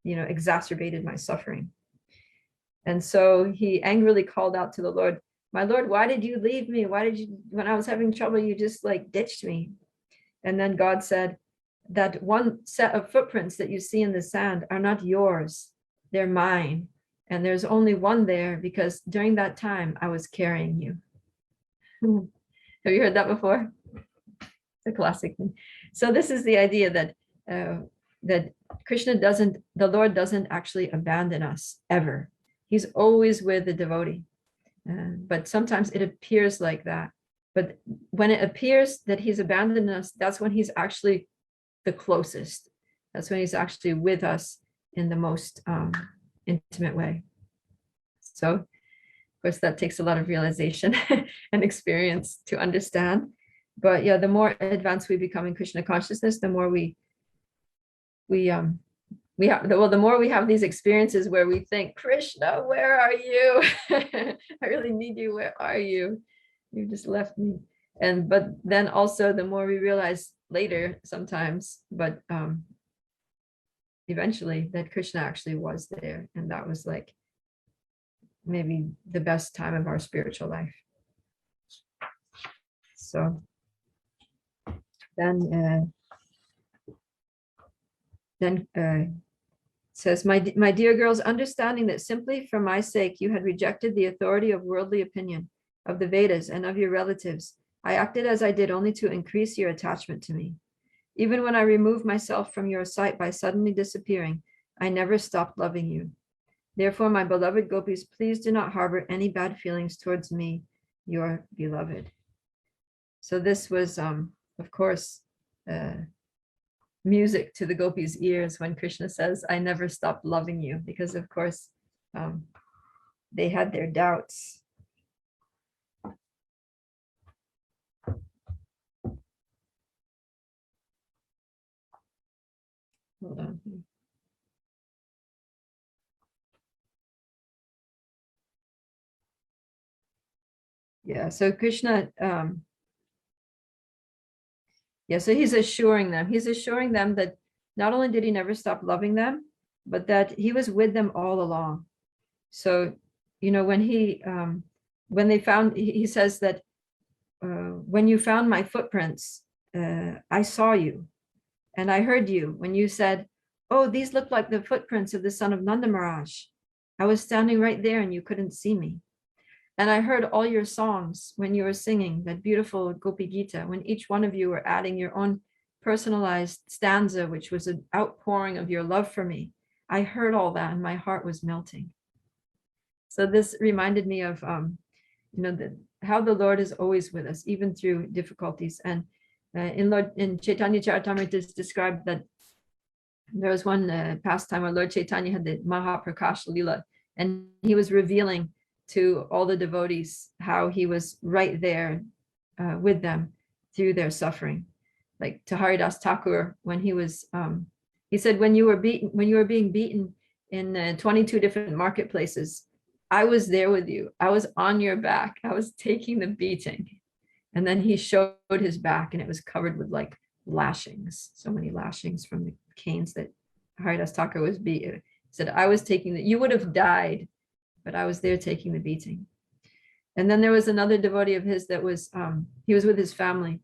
exacerbated my suffering. And so he angrily called out to the Lord, my Lord, why did you leave me? Why did you, when I was having trouble, you just ditched me? And then God said, that one set of footprints that you see in the sand are not yours, they're mine. And there's only one there because during that time I was carrying you. Have you heard that before? The classic thing. So this is the idea that that Krishna doesn't, the Lord doesn't actually abandon us ever. He's always with the devotee. But sometimes it appears like that. But when it appears that he's abandoned us, that's when he's actually the closest. That's when he's actually with us in the most intimate way. So, of course, that takes a lot of realization and experience to understand. But yeah, the more advanced we become in Krishna consciousness, the more we have, well, the more we have these experiences where we think, Krishna, where are you? I really need you. Where are you? You just left me. But then also the more we realize later sometimes, but eventually that Krishna actually was there. And that was like maybe the best time of our spiritual life. So then says, my dear girls, understanding that simply for my sake you had rejected the authority of worldly opinion, of the Vedas, and of your relatives, I acted as I did only to increase your attachment to me. Even when I removed myself from your sight by suddenly disappearing, I never stopped loving you. Therefore, my beloved gopis, please do not harbor any bad feelings towards me, your beloved. So this was, of course, music to the gopis' ears when Krishna says, I never stopped loving you, because of course, they had their doubts. Hold on. Yeah, so Krishna, so he's assuring them that not only did he never stop loving them, but that he was with them all along. So, when they found, he says that when you found my footprints, I saw you and I heard you when you said, oh, these look like the footprints of the son of Nanda Maharaj. I was standing right there and you couldn't see me. And I heard all your songs when you were singing that beautiful Gopi Gita, when each one of you were adding your own personalized stanza, which was an outpouring of your love for me. I heard all that and my heart was melting. So this reminded me of, how the Lord is always with us, even through difficulties. And in Chaitanya Charitamrita, it's described that there was one pastime where Lord Chaitanya had the Mahaprakash Lila, and he was revealing to all the devotees how he was right there with them through their suffering. Like to Haridas Thakur, when he was, he said, when you were being beaten in 22 different marketplaces, I was there with you. I was on your back. I was taking the beating. And then he showed his back and it was covered with like lashings, so many lashings from the canes that Haridas Thakur was beaten. He said, I was taking you would have died, but I was there taking the beating. And then there was another devotee of his that was, he was with his family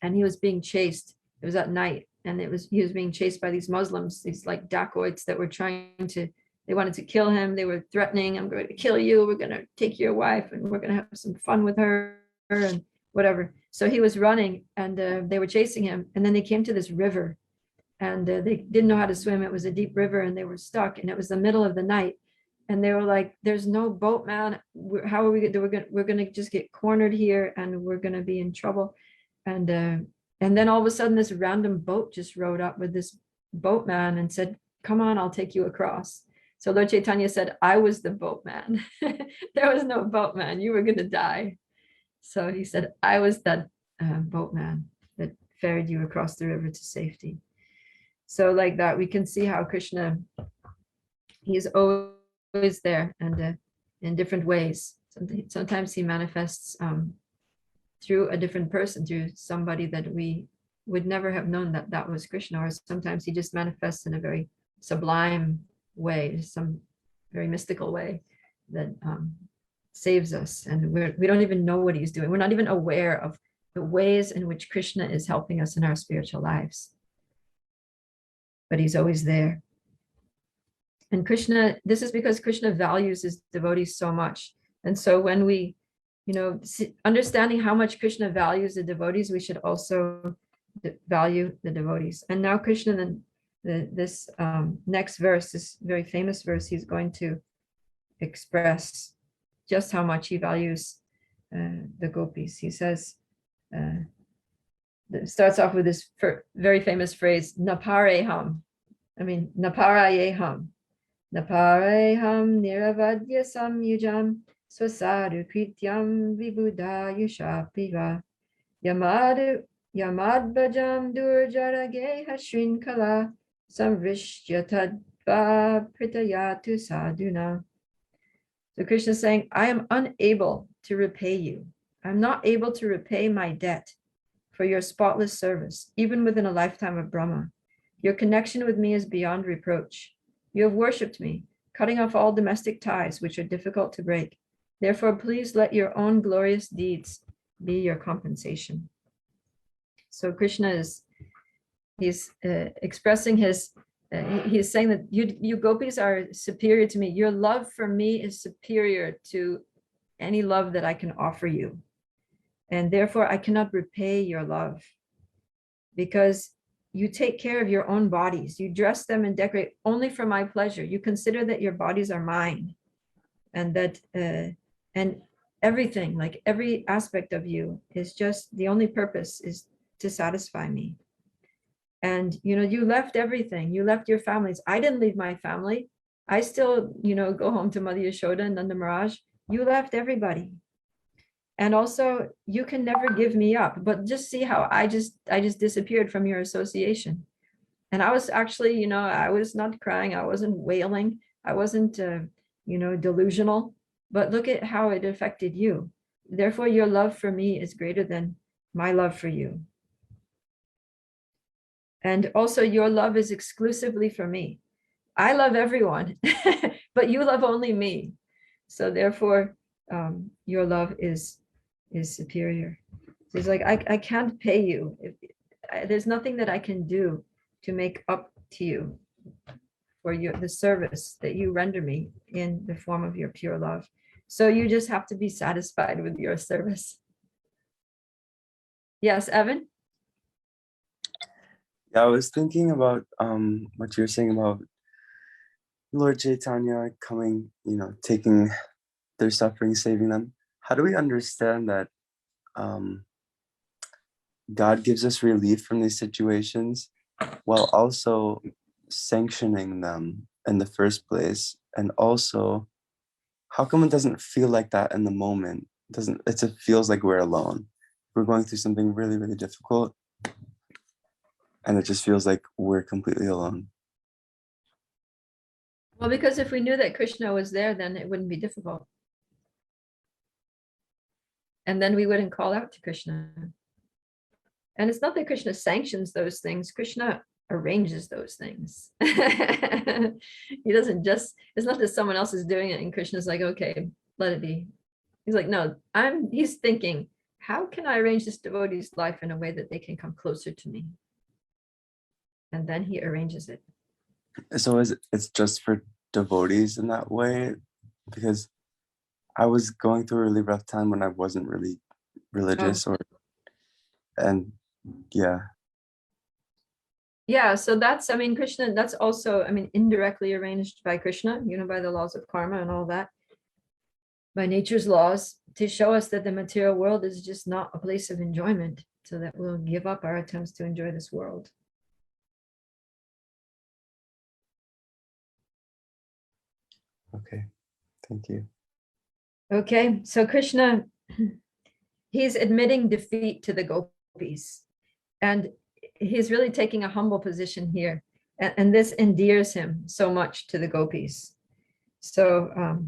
and he was being chased. It was at night and he was being chased by these Muslims, these like dacoits that were they wanted to kill him. They were threatening, I'm going to kill you. We're going to take your wife and we're going to have some fun with her and whatever. So he was running and they were chasing him. And then they came to this river and they didn't know how to swim. It was a deep river and they were stuck and it was the middle of the night. And they were like, there's no boat, man. How are we going to, we're going to just get cornered here and we're going to be in trouble. And then all of a sudden this random boat just rode up with this boatman and said, come on, I'll take you across. So Lord Chaitanya said, I was the boatman. There was no boatman. You were going to die. So he said, I was that boatman that ferried you across the river to safety. So like that, we can see how Krishna, he's always there and in different ways. Sometimes he manifests through a different person, through somebody that we would never have known that was Krishna, or sometimes he just manifests in a very sublime way, some very mystical way that saves us, and we don't even know what he's doing. We're not even aware of the ways in which Krishna is helping us in our spiritual lives, but he's always there. And Krishna, this is because Krishna values his devotees so much. And so when we understanding how much Krishna values the devotees, we should also value the devotees. And now Krishna, then this next verse, this very famous verse, he's going to express just how much he values the gopis. He says, it starts off with this very famous phrase, napareham. Naparayeham. Napareham niravadya samyujam swasadu krityam vibudayusha piva yamad bhajam durjarage hashrin kala samrishtya tadva pritayatu sadhuna. So Krishna is saying, I am unable to repay you. I'm not able to repay my debt for your spotless service, even within a lifetime of Brahma. Your connection with me is beyond reproach. You have worshipped me, cutting off all domestic ties, which are difficult to break. Therefore, please let your own glorious deeds be your compensation. So Krishna he's expressing he's saying that you gopis are superior to me. Your love for me is superior to any love that I can offer you. And therefore, I cannot repay your love because you take care of your own bodies. You dress them and decorate only for my pleasure. You consider that your bodies are mine, and that and everything, like every aspect of you, is just the only purpose is to satisfy me. And you left everything. You left your families. I didn't leave my family. I still go home to Mother Yashoda and Nanda Maharaj. You left everybody. And also, you can never give me up. But just see how I just disappeared from your association. And I was actually, I was not crying. I wasn't wailing. I wasn't, delusional. But look at how it affected you. Therefore, your love for me is greater than my love for you. And also, your love is exclusively for me. I love everyone, but you love only me. So therefore, your love is superior. So it's like, I can't pay you. There's nothing that I can do to make up to you for the service that you render me in the form of your pure love. So you just have to be satisfied with your service. Yes, Evan? Yeah, I was thinking about what you're saying about Lord Chaitanya coming, taking their suffering, saving them. How do we understand that God gives us relief from these situations while also sanctioning them in the first place? And also, how come it doesn't feel like that in the moment? It just feels like we're alone. We're going through something really, really difficult, and it just feels like we're completely alone. Well, because if we knew that Krishna was there, then it wouldn't be difficult. And then we wouldn't call out to Krishna. And it's not that Krishna sanctions those things. Krishna arranges those things. He doesn't it's not that someone else is doing it and Krishna's like, okay, let it be. He's like, no, he's thinking, how can I arrange this devotee's life in a way that they can come closer to me? And then he arranges it. So it's just for devotees in that way? Because I was going through a really rough time when I wasn't really religious Yeah, so that's, Krishna, that's also, indirectly arranged by Krishna, by the laws of karma and all that, by nature's laws, to show us that the material world is just not a place of enjoyment, so that we'll give up our attempts to enjoy this world. Okay, thank you. Okay, so Krishna, he's admitting defeat to the gopis, and he's really taking a humble position here, and this endears him so much to the gopis. So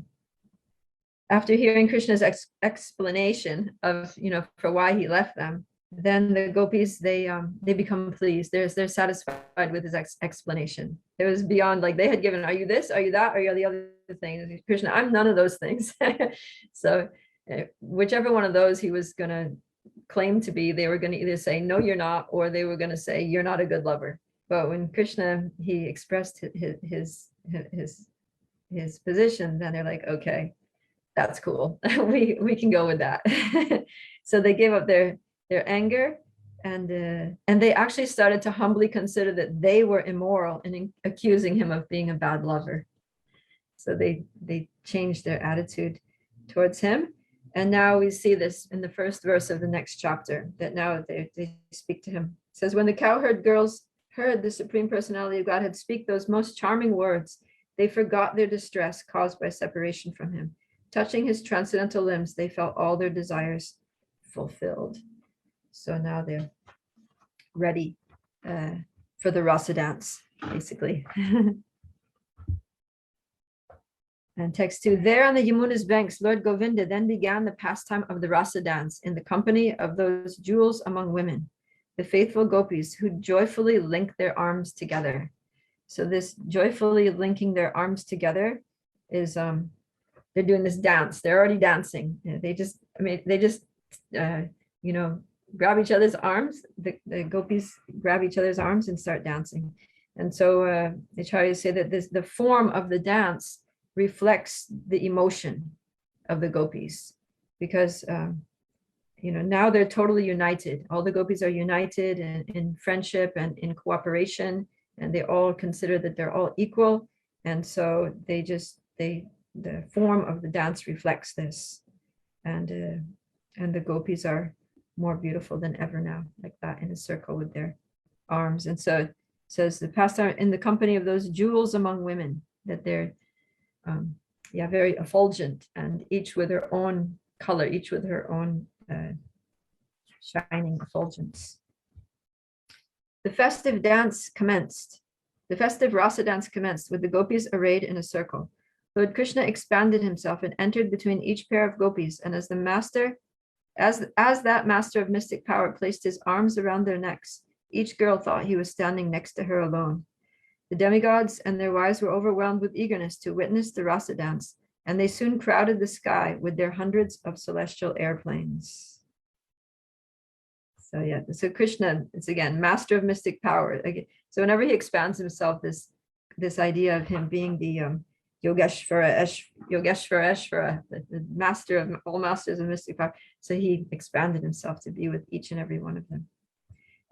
after hearing Krishna's explanation of, for why he left them, then the gopis, they become pleased. They're satisfied with his explanation. It was beyond, like, they had given, are you this, are you that, are you the other thing? Krishna, I'm none of those things. So whichever one of those he was going to claim to be, they were going to either say, no, you're not, or they were going to say, you're not a good lover. But when Krishna, he expressed his position, then they're like, okay, that's cool. We can go with that. So they gave up their anger, and they actually started to humbly consider that they were immoral and accusing him of being a bad lover. So they changed their attitude towards him. And now we see this in the first verse of the next chapter, that now they speak to him. It says, when the cowherd girls heard the Supreme Personality of Godhead speak those most charming words, they forgot their distress caused by separation from him. Touching his transcendental limbs, they felt all their desires fulfilled. So now they're ready for the Rasa dance, basically. And text 2, there on the Yamuna's banks, Lord Govinda then began the pastime of the Rasa dance in the company of those jewels among women, the faithful gopis who joyfully link their arms together. So this joyfully linking their arms together is, they're doing this dance. They're already dancing. They just grab each other's arms. The gopis grab each other's arms and start dancing. And so they try to say that the form of the dance reflects the emotion of the gopis, because now they're totally united. All the gopis are united in friendship and in cooperation, and they all consider that they're all equal. And so the form of the dance reflects this, and the gopis are more beautiful than ever now, like that, in a circle with their arms. And so it says the pastime in the company of those jewels among women, that they're very effulgent, and each with her own color, each with her own shining effulgence. The festive dance commenced. The festive Rasa dance commenced with the gopis arrayed in a circle. Lord Krishna expanded himself and entered between each pair of gopis, and as that master of mystic power placed his arms around their necks, each girl thought he was standing next to her alone. The demigods and their wives were overwhelmed with eagerness to witness the Rasa dance, and they soon crowded the sky with their hundreds of celestial airplanes. So Krishna is again master of mystic power. So whenever he expands himself, this idea of him being the Yogeshvara, the master of all masters of mystic power. So he expanded himself to be with each and every one of them.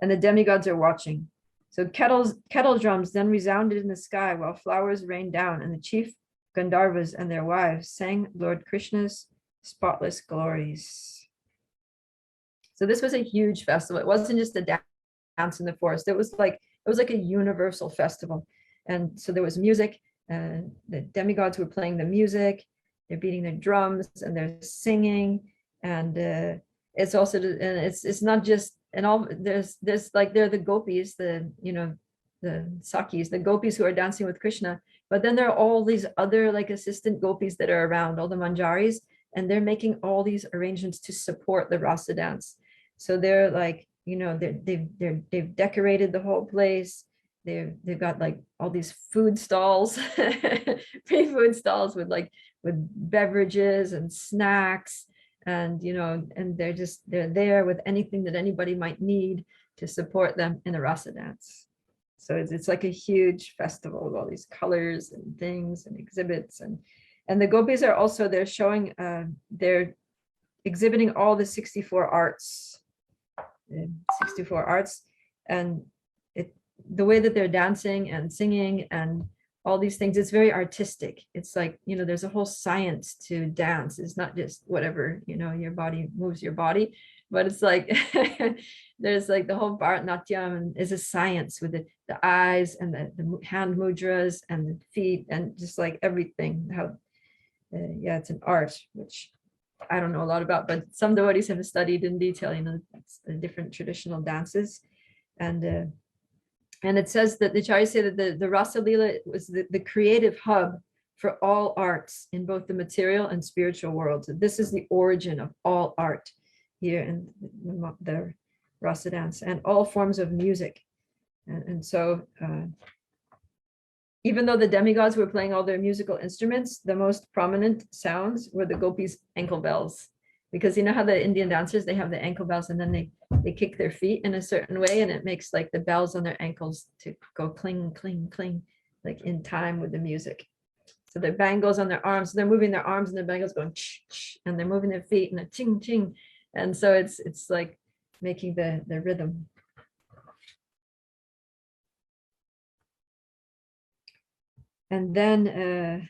And the demigods are watching. So kettle drums then resounded in the sky while flowers rained down, and the chief Gandharvas and their wives sang Lord Krishna's spotless glories. So this was a huge festival. It wasn't just a dance in the forest. It was like a universal festival. And so there was music, and the demigods were playing the music, they're beating their drums and they're singing. And it's also, and it's not just, and all there's like, they're the gopis, the Sakis, the gopis who are dancing with Krishna, but then there are all these other like assistant gopis that are around, all the manjaris, and they're making all these arrangements to support the Rasa dance. So they're like, they've decorated the whole place. They've got like all these food stalls, free food stalls with beverages and snacks, and and they're there with anything that anybody might need to support them in the Rasa dance. So it's like a huge festival with all these colors and things and exhibits, and the gopis are also, they're showing, they're exhibiting all the 64 arts, and the way that they're dancing and singing and all these things, it's very artistic. It's like, there's a whole science to dance. It's not just whatever, your body moves your body, but it's like, there's like the whole Bharatanatyam is a science with the eyes and the hand mudras and the feet and just like everything. How, it's an art, which I don't know a lot about, but some devotees have studied in detail, the different traditional dances. And it says that the Acharyas say that the Rasa Lila was the creative hub for all arts in both the material and spiritual worlds. So this is the origin of all art here in the Rasa dance and all forms of music. And so even though the demigods were playing all their musical instruments, the most prominent sounds were the gopis' ankle bells. Because you know how the Indian dancers, they have the ankle bells and then they kick their feet in a certain way, and it makes like the bells on their ankles to go cling, cling, cling, like in time with the music. So their bangles on their arms, they're moving their arms and their bangles going and they're moving their feet and they're ching ching. And so it's like making the rhythm. And then,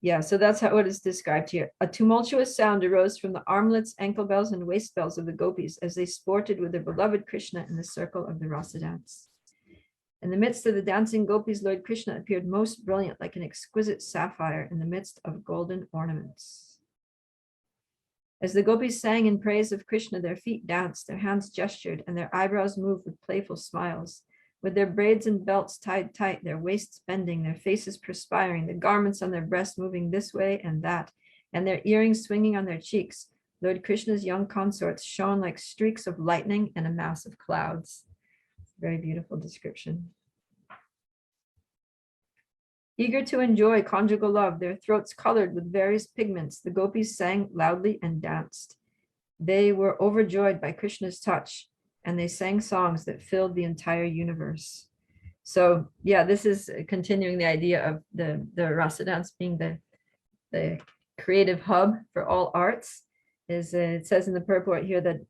yeah, so that's how it is described here. A tumultuous sound arose from the armlets, ankle bells, and waist bells of the gopis as they sported with their beloved Krishna in the circle of the Rasa dance. In the midst of the dancing gopis, Lord Krishna appeared most brilliant, like an exquisite sapphire in the midst of golden ornaments. As the gopis sang in praise of Krishna, their feet danced, their hands gestured, and their eyebrows moved with playful smiles. With their braids and belts tied tight, their waists bending, their faces perspiring, the garments on their breasts moving this way and that, and their earrings swinging on their cheeks, Lord Krishna's young consorts shone like streaks of lightning in a mass of clouds. Very beautiful description. Eager to enjoy conjugal love, their throats colored with various pigments, the gopis sang loudly and danced. They were overjoyed by Krishna's touch, and they sang songs that filled the entire universe. So yeah, this is continuing the idea of the Rasa dance being the creative hub for all arts. It says in the purport here that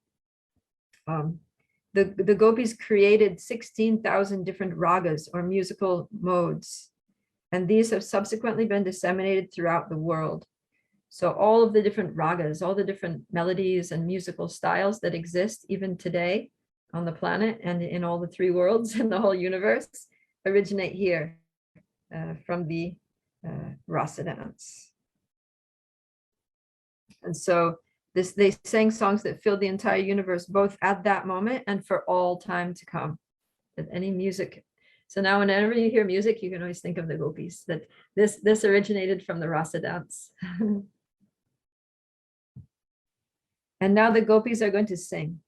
the gopis created 16,000 different ragas or musical modes, and these have subsequently been disseminated throughout the world. So all of the different ragas, all the different melodies and musical styles that exist even today on the planet and in all the three worlds in the whole universe originate here from the Rasa dance. And so they sang songs that filled the entire universe, both at that moment and for all time to come. That any music. So now whenever you hear music, you can always think of the gopis, that this originated from the Rasa dance. And now the gopis are going to sing.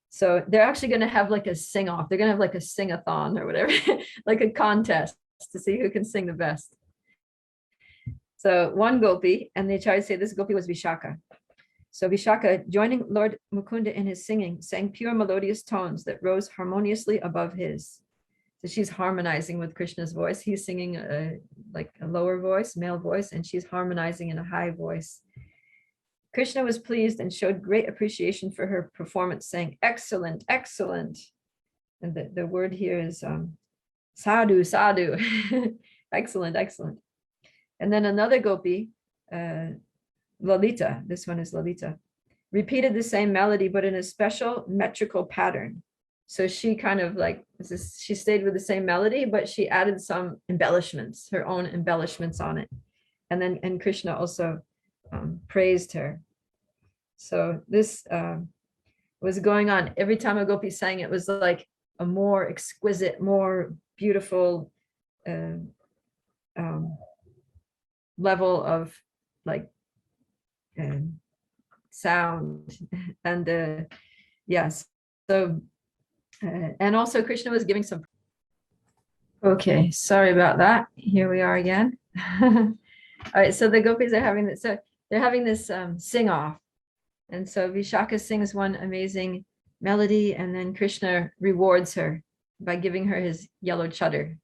So they're actually going to have like a sing off. They're going to have like a sing-a-thon or whatever, like a contest to see who can sing the best. So one gopi, and they try to say this gopi was Vishaka. So Vishaka, joining Lord Mukunda in his singing, sang pure melodious tones that rose harmoniously above his. So she's harmonizing with Krishna's voice. He's singing like a lower voice, male voice, and she's harmonizing in a high voice. Krishna was pleased and showed great appreciation for her performance, saying, "Excellent, excellent." And the word here is sadhu, sadhu. Excellent, excellent. And then another gopi, Lalita, this one is Lalita, repeated the same melody, but in a special metrical pattern. So she kind of like, she stayed with the same melody, but she added some embellishments, her own embellishments on it. And Krishna also praised her. So this was going on. Every time a gopi sang, it was like a more exquisite, more beautiful level of like sound. And yes, so and also Krishna was giving some. Okay, sorry about that. Here we are again. All right, so the gopis are having this. So they're having this sing off, and so Vishaka sings one amazing melody, and then Krishna rewards her by giving her his yellow chadar,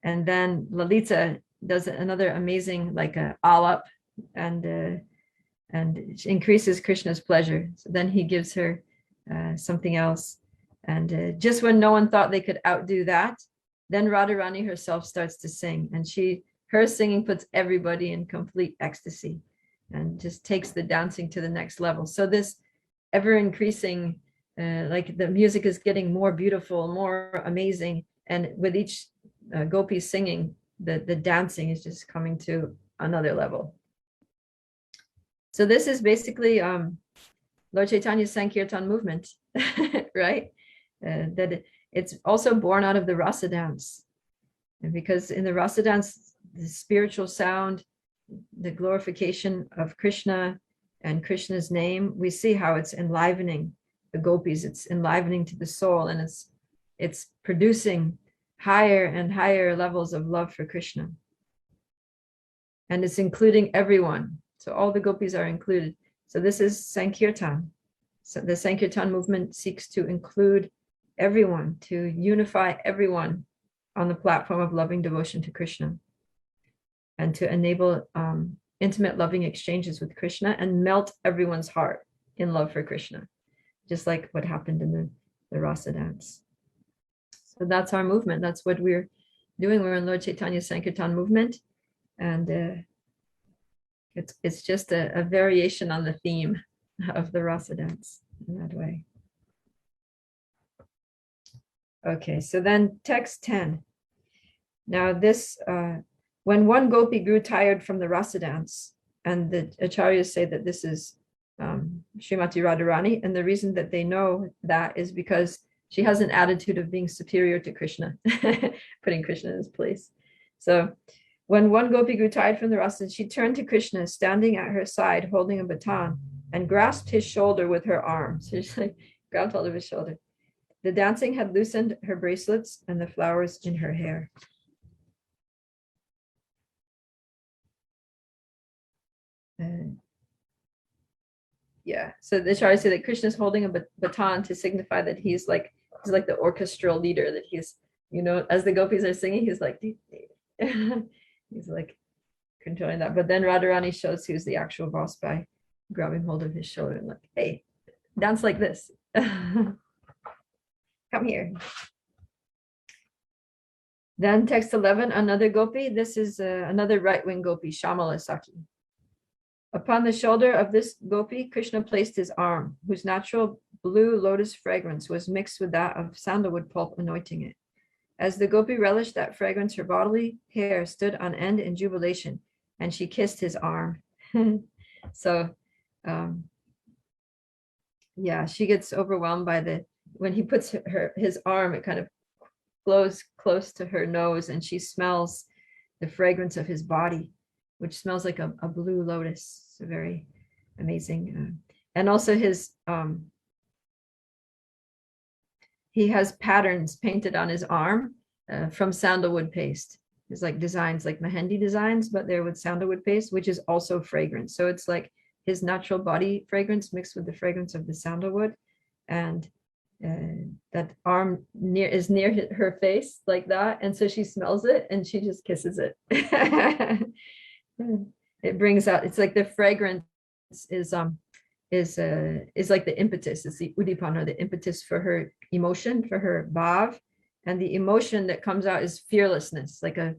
and then Lalita does another amazing like a alap, and increases Krishna's pleasure. So then he gives her something else, and just when no one thought they could outdo that, then Radharani herself starts to sing, and her singing puts everybody in complete ecstasy and just takes the dancing to the next level. So this ever increasing, like the music is getting more beautiful, more amazing. And with each gopi singing, the dancing is just coming to another level. So this is basically Lord Chaitanya's Sankirtan movement, right? That it's also born out of the Rasa dance. And because in the Rasa dance, the spiritual sound, the glorification of Krishna and Krishna's name, we see how it's enlivening the gopis, it's enlivening to the soul, and it's producing higher and higher levels of love for Krishna. And it's including everyone. So all the gopis are included. So this is Sankirtan. So the Sankirtan movement seeks to include everyone, to unify everyone on the platform of loving devotion to Krishna. and to enable intimate loving exchanges with Krishna and melt everyone's heart in love for Krishna, just like what happened in the Rasa dance. So that's our movement. That's what we're doing. We're in Lord Chaitanya's Sankirtan movement, and it's just a variation on the theme of the Rasa dance in that way. Okay, so then text 10. Now this, when one gopi grew tired from the Rasa dance, and the acharyas say that this is Srimati Radharani, and the reason that they know that is because she has an attitude of being superior to Krishna, putting Krishna in his place. So when one gopi grew tired from the rasa, she turned to Krishna, standing at her side, holding a baton, and grasped his shoulder with her arm. So she like grabbed hold of his shoulder. The dancing had loosened her bracelets and the flowers in her hair. Yeah, so the Acharyas say that Krishna is holding a baton to signify that he's like the orchestral leader, that he's, you know, as the gopis are singing, he's like, he's like controlling that. But then Radharani shows who's the actual boss by grabbing hold of his shoulder and like, hey, dance like this. Come here. Then text 11, another gopi. This is another right-wing gopi, Shamala Saki. Upon the shoulder of this gopi, Krishna placed his arm, whose natural blue lotus fragrance was mixed with that of sandalwood pulp, anointing it. As the gopi relished that fragrance, her bodily hair stood on end in jubilation, and she kissed his arm. So, yeah, she gets overwhelmed by when he puts his arm, it kind of flows close to her nose, and she smells the fragrance of his body, which smells like a blue lotus. So very amazing. And also his, he has patterns painted on his arm from sandalwood paste. There's like designs, like mehendi designs, but they're with sandalwood paste, which is also fragrance. So it's like his natural body fragrance mixed with the fragrance of the sandalwood. And that arm is near her face like that. And so she smells it and she just kisses it. It brings out, it's like the fragrance is like the impetus, it's the udipana, the impetus for her emotion, for her bhav, and the emotion that comes out is fearlessness, like a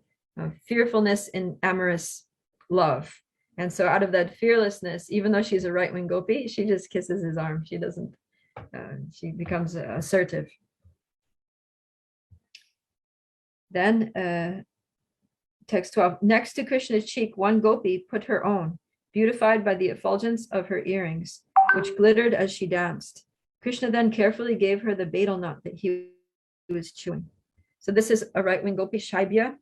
fearfulness in amorous love. And so out of that fearlessness, even though she's a right-wing gopi, she just kisses his arm. She doesn't, she becomes assertive. Then text 12, next to Krishna's cheek, one gopi put her own, beautified by the effulgence of her earrings, which glittered as she danced. Krishna then carefully gave her the betel nut that he was chewing. So this is a right-wing gopi, Shaibya,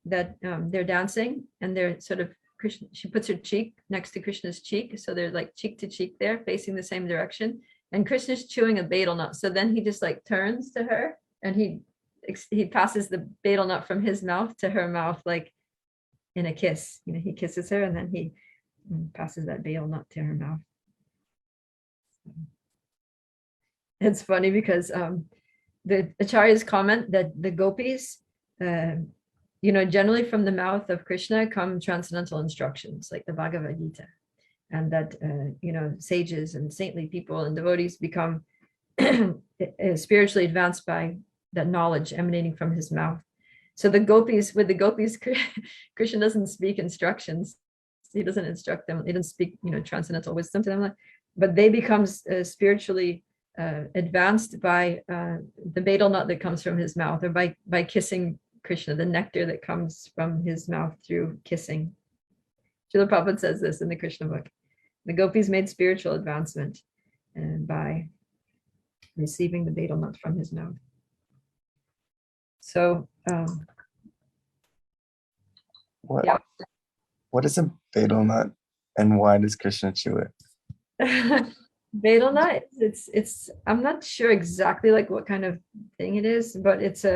that they're dancing, and they're sort of, Krishna, she puts her cheek next to Krishna's cheek, so they're like cheek to cheek there, facing the same direction, and Krishna's chewing a betel nut. So then he just like turns to her, and he passes the betel nut from his mouth to her mouth, like in a kiss. You know, he kisses her and then he passes that betel nut to her mouth. It's funny because the acharyas comment that the gopis, you know, generally from the mouth of Krishna come transcendental instructions like the Bhagavad Gita, and that you know, sages and saintly people and devotees become spiritually advanced by that knowledge emanating from his mouth. So the gopis, with the gopis, Krishna doesn't speak instructions. He doesn't instruct them. He doesn't speak, you know, transcendental wisdom to them, but they become spiritually advanced by the betel nut that comes from his mouth, or by kissing Krishna, the nectar that comes from his mouth through kissing. Srila Prabhupada says this in the Krishna book. The gopis made spiritual advancement by receiving the betel nut from his mouth. So, what is a betel nut, and why does Krishna chew it? Betel nut, it's I'm not sure exactly like what kind of thing it is, but it's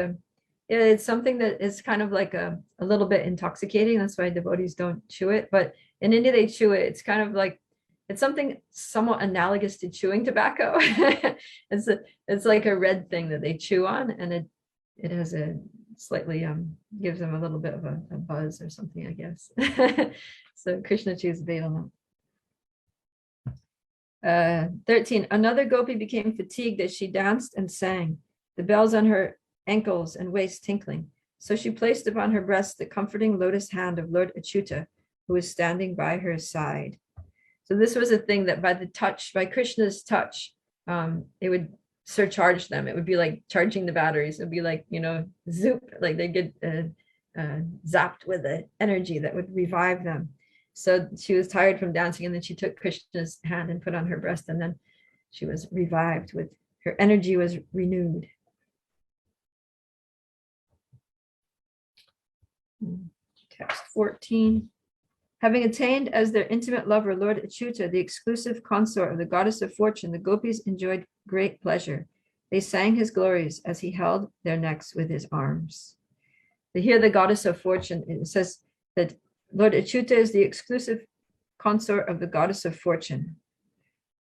something that is kind of like a little bit intoxicating. That's why devotees don't chew it. But in India they chew it. It's kind of like, it's something somewhat analogous to chewing tobacco. It's like a red thing that they chew on, and it has slightly gives them a little bit of a buzz or something, I guess. So Krishna chews Vedana. 13. Another gopi became fatigued as she danced and sang, the bells on her ankles and waist tinkling. So she placed upon her breast the comforting lotus hand of Lord Achyuta, who was standing by her side. So this was a thing that by Krishna's touch, it would surcharge them. It would be like charging the batteries. It would be like, zoop, like they get zapped with the energy that would revive them. So she was tired from dancing, and then she took Krishna's hand and put on her breast, and then she was revived with her energy was renewed. Text 14. Having attained as their intimate lover, Lord Achyuta, the exclusive consort of the goddess of fortune, the gopis enjoyed great pleasure. They sang his glories as he held their necks with his arms. Here, the goddess of fortune, it says that Lord Achyuta is the exclusive consort of the goddess of fortune.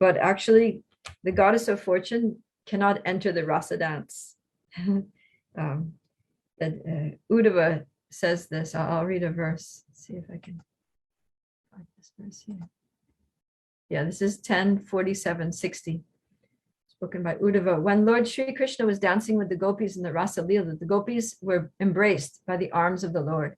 But actually, the goddess of fortune cannot enter the rasa dance. Uddhava says this. I'll read a verse. Let's see if I can find this verse here. Yeah, this is 10:47-60. Spoken by Uddhava. When Lord Sri Krishna was dancing with the gopis in the Rasa Leela, the gopis were embraced by the arms of the Lord.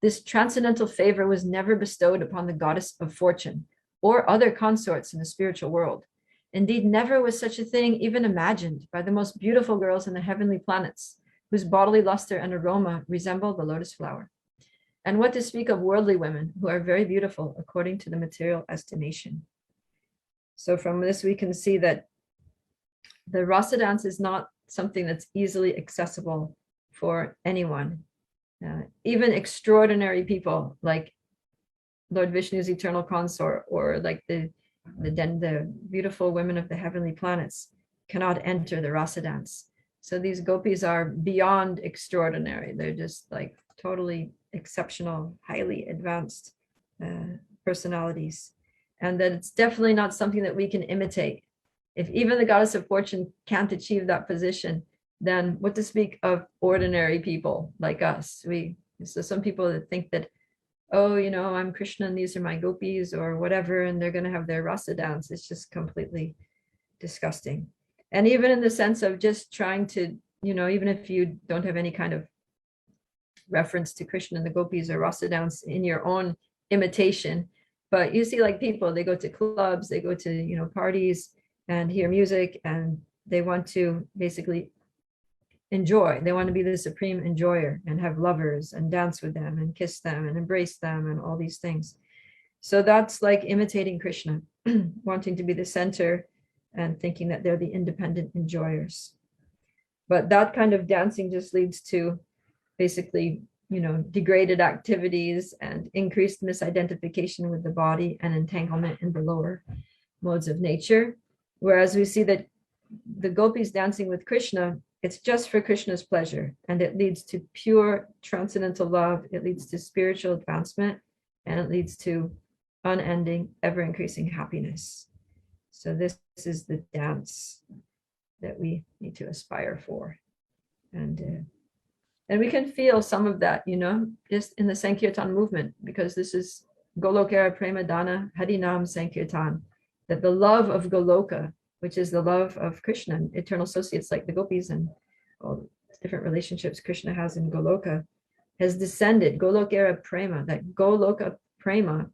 This transcendental favor was never bestowed upon the goddess of fortune or other consorts in the spiritual world. Indeed, never was such a thing even imagined by the most beautiful girls in the heavenly planets, whose bodily luster and aroma resemble the lotus flower. And what to speak of worldly women, who are very beautiful according to the material estimation. So from this, we can see that the rasa dance is not something that's easily accessible for anyone. Even extraordinary people like Lord Vishnu's eternal consort, or like the beautiful women of the heavenly planets, cannot enter the rasa dance. So these gopis are beyond extraordinary. They're just like totally exceptional, highly advanced personalities. And that it's definitely not something that we can imitate. If even the goddess of fortune can't achieve that position, then what to speak of ordinary people like us? So some people that think that, oh, I'm Krishna and these are my gopis or whatever, and they're going to have their rasa dance. It's just completely disgusting. And even in the sense of just trying to, even if you don't have any kind of reference to Krishna and the gopis or rasa dance in your own imitation, but you see like people, they go to clubs, they go to, parties and hear music, and they want to basically enjoy. They want to be the supreme enjoyer and have lovers and dance with them and kiss them and embrace them and all these things. So that's like imitating Krishna, wanting to be the center and thinking that they're the independent enjoyers. But that kind of dancing just leads to basically, degraded activities and increased misidentification with the body and entanglement in the lower modes of nature. Whereas we see that the gopis dancing with Krishna, it's just for Krishna's pleasure, and it leads to pure transcendental love. It leads to spiritual advancement, and it leads to unending, ever-increasing happiness. So this is the dance that we need to aspire for. And we can feel some of that, just in the Sankirtan movement, because this is Golokara Prema Dana Harinam Sankirtan, that the love of Goloka, which is the love of Krishna, eternal associates like the gopis and all the different relationships Krishna has in Goloka, has descended. Golokara Prema, that Goloka Prema,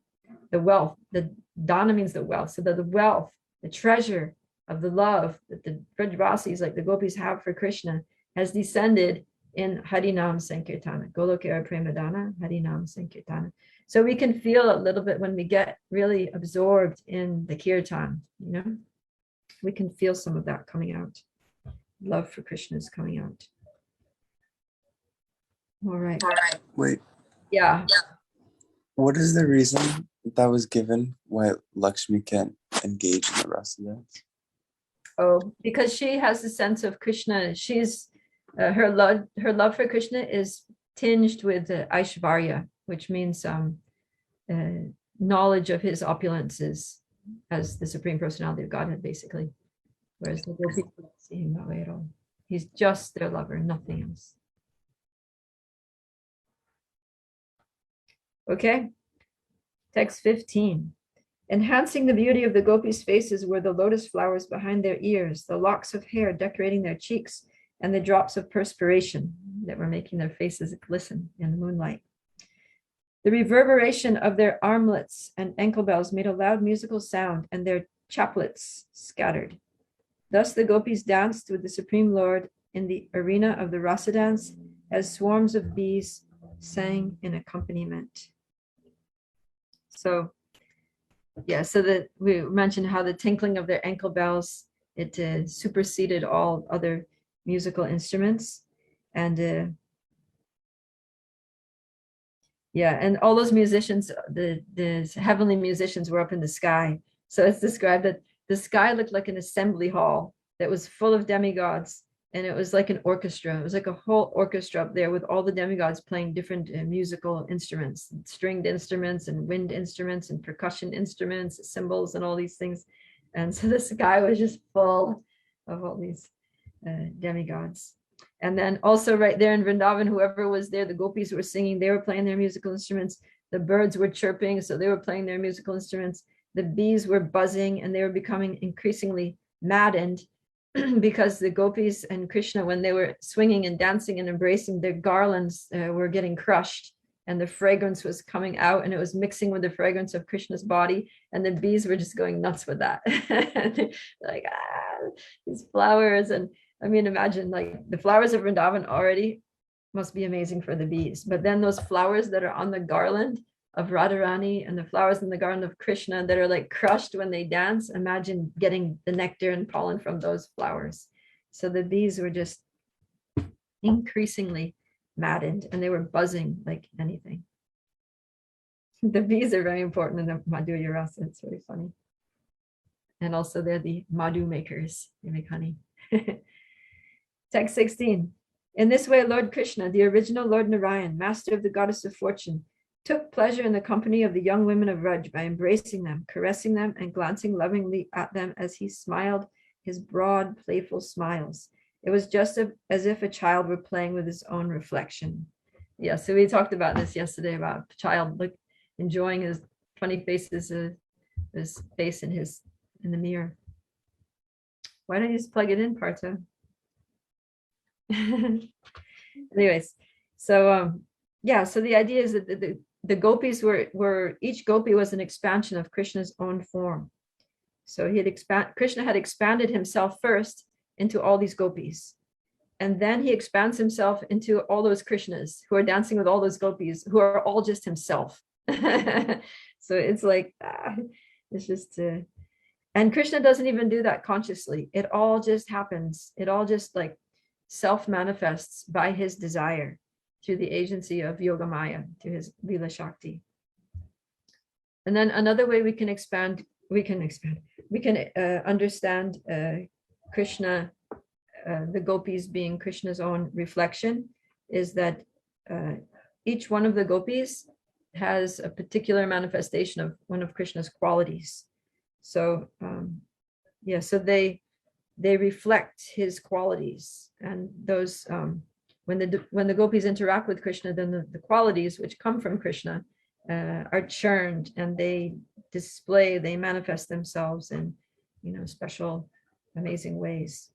the wealth, the Dana means the wealth, so that the wealth, the treasure of the love that the Vrajvasis like the gopis have for Krishna has descended in Harinam Sankirtana, Golokara Prema Dana Harinam Sankirtana. So we can feel a little bit when we get really absorbed in the kirtan, we can feel some of that coming out. Love for Krishna is coming out. All right. Wait, Yeah. what is the reason that was given why Lakshmi can't engage in the rasa dance? Oh, because she has a sense of Krishna. She's her love for Krishna is tinged with Aishvarya, which means knowledge of his opulences as the Supreme Personality of Godhead, basically. Whereas the gopis don't see him that way at all. He's just their lover, nothing else. Okay, text 15. Enhancing the beauty of the gopis' faces were the lotus flowers behind their ears, the locks of hair decorating their cheeks, and the drops of perspiration that were making their faces glisten in the moonlight. The reverberation of their armlets and ankle bells made a loud musical sound, and their chaplets scattered. Thus the gopis danced with the Supreme Lord in the arena of the Rasa dance as swarms of bees sang in accompaniment. So, yeah, so that we mentioned how the tinkling of their ankle bells, it superseded all other musical instruments. And yeah, and all those musicians, the heavenly musicians were up in the sky. So it's described that the sky looked like an assembly hall that was full of demigods, and it was like an orchestra. It was like a whole orchestra up there with all the demigods playing different musical instruments, stringed instruments and wind instruments and percussion instruments, cymbals and all these things. And so the sky was just full of all these demigods. And then also right there in Vrindavan, whoever was there, the gopis were singing, they were playing their musical instruments. The birds were chirping, so they were playing their musical instruments. The bees were buzzing, and they were becoming increasingly maddened because the gopis and Krishna, when they were swinging and dancing and embracing, their garlands were getting crushed, and the fragrance was coming out, and it was mixing with the fragrance of Krishna's body, and the bees were just going nuts with that. Like, these flowers. And I mean, imagine like the flowers of Vrindavan already must be amazing for the bees, but then those flowers that are on the garland of Radharani and the flowers in the garland of Krishna that are like crushed when they dance, imagine getting the nectar and pollen from those flowers. So the bees were just increasingly maddened, and they were buzzing like anything. The bees are very important in the Madhurya Rasa. It's very funny. And also they're the madhu makers. They make honey. Text 16. In this way, Lord Krishna, the original Lord Narayan, master of the goddess of fortune, took pleasure in the company of the young women of Raj by embracing them, caressing them, and glancing lovingly at them as he smiled his broad, playful smiles. It was just as if a child were playing with his own reflection. Yeah, so we talked about this yesterday, about a child like enjoying his funny faces, his face in the mirror. Why don't you just plug it in, Partha? Anyways, so yeah, so the idea is that the gopis were each gopi was an expansion of Krishna's own form. So Krishna had expanded himself first into all these gopis, and then he expands himself into all those Krishnas who are dancing with all those gopis who are all just himself. So it's like it's just and Krishna doesn't even do that consciously. It all just happens. It all just like self-manifests by his desire through the agency of Yoga Maya, through his Lila Shakti. And then another way we can understand Krishna, the gopis being Krishna's own reflection, is that each one of the gopis has a particular manifestation of one of Krishna's qualities. So yeah, so they reflect his qualities, and those when the gopis interact with Krishna, then the qualities which come from Krishna are churned, and they manifest themselves in special, amazing ways.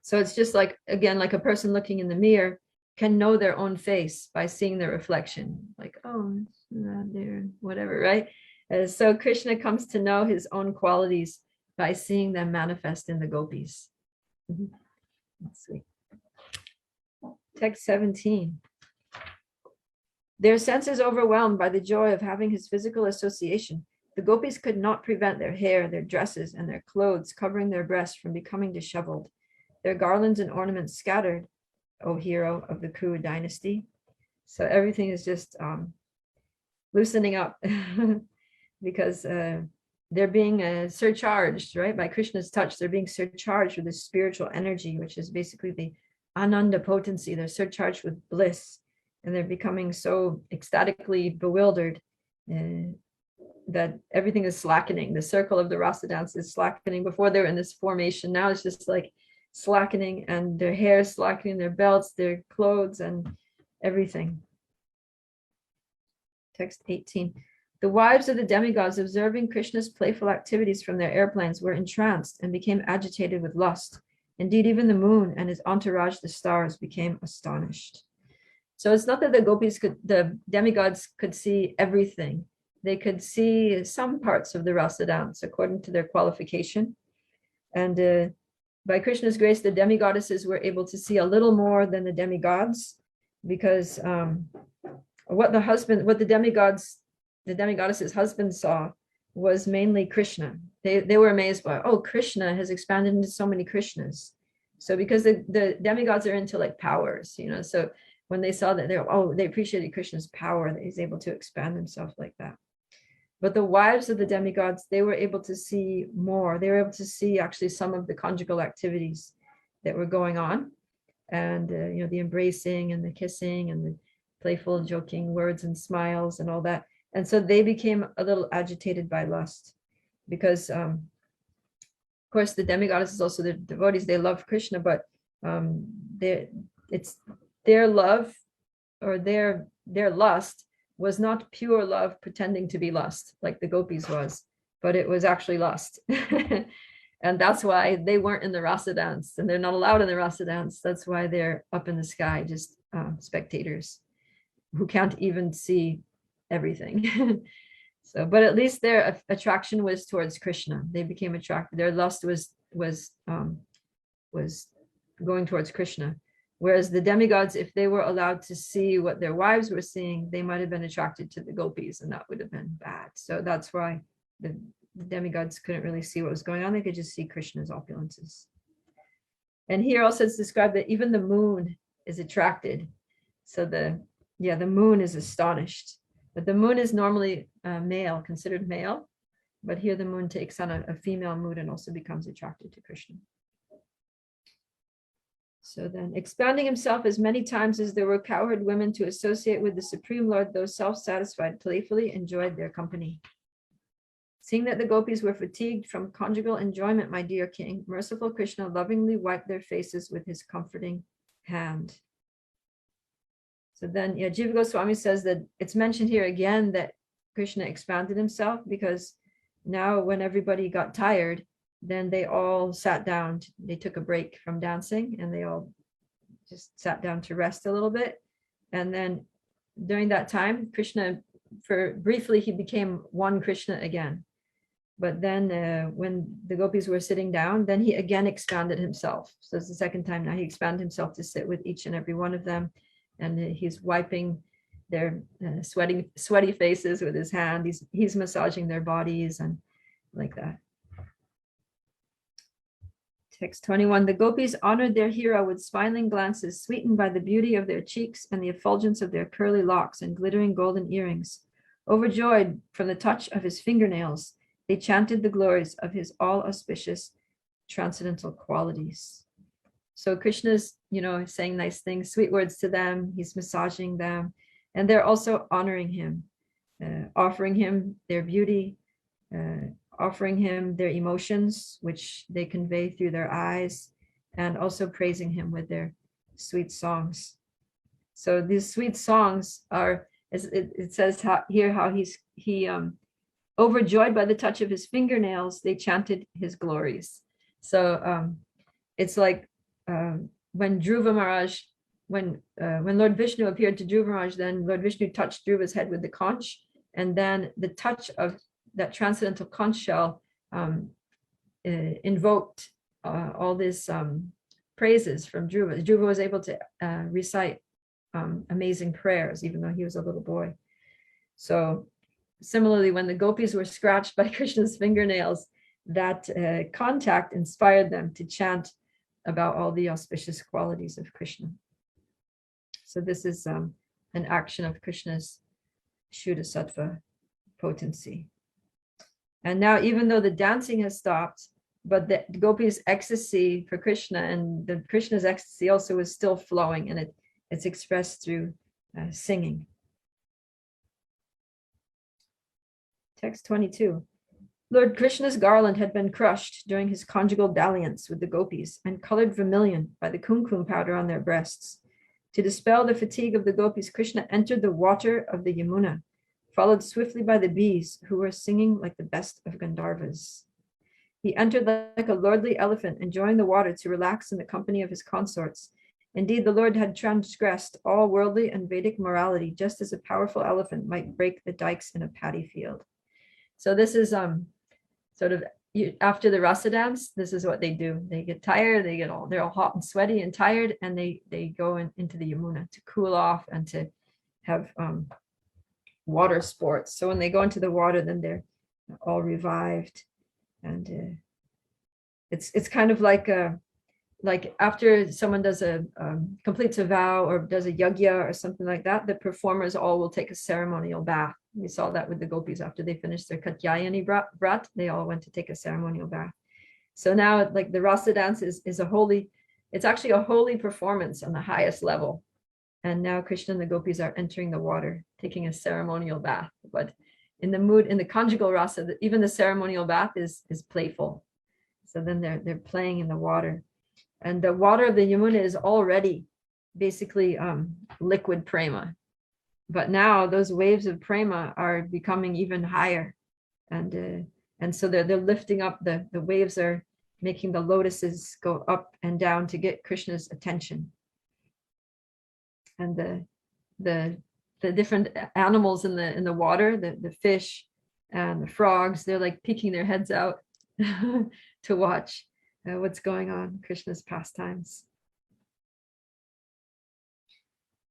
So it's just like, again, like a person looking in the mirror can know their own face by seeing their reflection, like, oh, it's not there, whatever, right? So Krishna comes to know his own qualities by seeing them manifest in the gopis. Let's see. Text 17. Their senses overwhelmed by the joy of having his physical association, the gopis could not prevent their hair, their dresses, and their clothes covering their breasts from becoming disheveled. Their garlands and ornaments scattered, O hero of the Kuru dynasty. So everything is just loosening up because they're being surcharged, right? By Krishna's touch, they're being surcharged with this spiritual energy, which is basically the Ananda potency. They're surcharged with bliss, and they're becoming so ecstatically bewildered that everything is slackening. The circle of the Rasa dance is slackening. Before they were in this formation, now it's just like slackening, and their hair slackening, their belts, their clothes, and everything. Text 18. The wives of the demigods, observing Krishna's playful activities from their airplanes, were entranced and became agitated with lust. Indeed, even the moon and his entourage, the stars, became astonished. So it's not that the demigods could see everything. They could see some parts of the rasa dance according to their qualification. And by Krishna's grace, the demigoddesses were able to see a little more than the demigods, because what the demigoddesses' husbands saw was mainly Krishna. They were amazed by, oh, Krishna has expanded into so many Krishnas. So because the demigods are into like powers, so when they saw that, they appreciated Krishna's power, that he's able to expand himself like that. But the wives of the demigods, they were able to see more. They were able to see actually some of the conjugal activities that were going on, and the embracing and the kissing and the playful joking words and smiles and all that. And so they became a little agitated by lust, because of course the demigoddesses, also the devotees, they love Krishna, but it's their love, or their lust was not pure love pretending to be lust like the gopis was, but it was actually lust. And that's why they weren't in the rasa dance, and they're not allowed in the rasa dance. That's why they're up in the sky, just spectators who can't even see everything. So, but at least their attraction was towards Krishna. They became attracted. Their lust was going towards Krishna. Whereas the demigods, if they were allowed to see what their wives were seeing, they might have been attracted to the gopis, and that would have been bad. So that's why the demigods couldn't really see what was going on. They could just see Krishna's opulences. And here also it's described that even the moon is attracted. So the moon is astonished. But the moon is normally male, considered male. But here the moon takes on a female mood and also becomes attracted to Krishna. So then, expanding himself as many times as there were cowherd women to associate with the Supreme Lord, those self-satisfied playfully enjoyed their company. Seeing that the gopis were fatigued from conjugal enjoyment, my dear king, merciful Krishna lovingly wiped their faces with his comforting hand. So then, Jiva Goswami says that it's mentioned here again that Krishna expanded himself, because now when everybody got tired, then they all sat down. They took a break from dancing, and they all just sat down to rest a little bit. And then during that time, Krishna, briefly, he became one Krishna again. But then when the gopis were sitting down, then he again expanded himself. So it's the second time now he expanded himself to sit with each and every one of them. And he's wiping their sweaty faces with his hand. He's massaging their bodies and like that. Text 21, the gopis honored their hero with smiling glances, sweetened by the beauty of their cheeks and the effulgence of their curly locks and glittering golden earrings. Overjoyed from the touch of his fingernails, they chanted the glories of his all-auspicious transcendental qualities. So Krishna's, saying nice things, sweet words to them. He's massaging them, and they're also honoring him, offering him their beauty, offering him their emotions, which they convey through their eyes, and also praising him with their sweet songs. So these sweet songs are, as it says here, how he overjoyed by the touch of his fingernails, they chanted his glories. So it's like when Dhruva Maharaj, when Lord Vishnu appeared to Dhruva Maharaj, then Lord Vishnu touched Dhruva's head with the conch, and then the touch of that transcendental conch shell invoked all these praises from Dhruva. Dhruva was able to recite amazing prayers, even though he was a little boy. So similarly, when the gopis were scratched by Krishna's fingernails, that contact inspired them to chant about all the auspicious qualities of Krishna. So this is an action of Krishna's Shuddha Sattva potency. And now, even though the dancing has stopped, but the gopis' ecstasy for Krishna and the Krishna's ecstasy also is still flowing, and it's expressed through singing. Text 22. Lord Krishna's garland had been crushed during his conjugal dalliance with the gopis and colored vermilion by the kumkum powder on their breasts. To dispel the fatigue of the gopis, Krishna entered the water of the Yamuna, followed swiftly by the bees, who were singing like the best of Gandharvas. He entered like a lordly elephant, enjoying the water to relax in the company of his consorts. Indeed, the Lord had transgressed all worldly and Vedic morality, just as a powerful elephant might break the dikes in a paddy field. So this is sort of after the Rasa dance. This is what they do. They get tired. They're all hot and sweaty and tired, and they go into the Yamuna to cool off and to have water sports. So when they go into the water, then they're all revived, and it's kind of like after someone does completes a vow or does a yagya or something like that, the performers all will take a ceremonial bath. We saw that with the gopis after they finished their Katyayani brat, they all went to take a ceremonial bath. So now, like, the Rasa dance is it's actually a holy performance on the highest level. And now Krishna and the gopis are entering the water, taking a ceremonial bath. But in the conjugal rasa, even the ceremonial bath is playful. So then they're playing in the water. And the water of the Yamuna is already basically liquid prema. But now those waves of prema are becoming even higher. And so they're lifting up, the waves are making the lotuses go up and down to get Krishna's attention. And the different animals in the water, the fish and the frogs, they're like peeking their heads out to watch what's going on, Krishna's pastimes.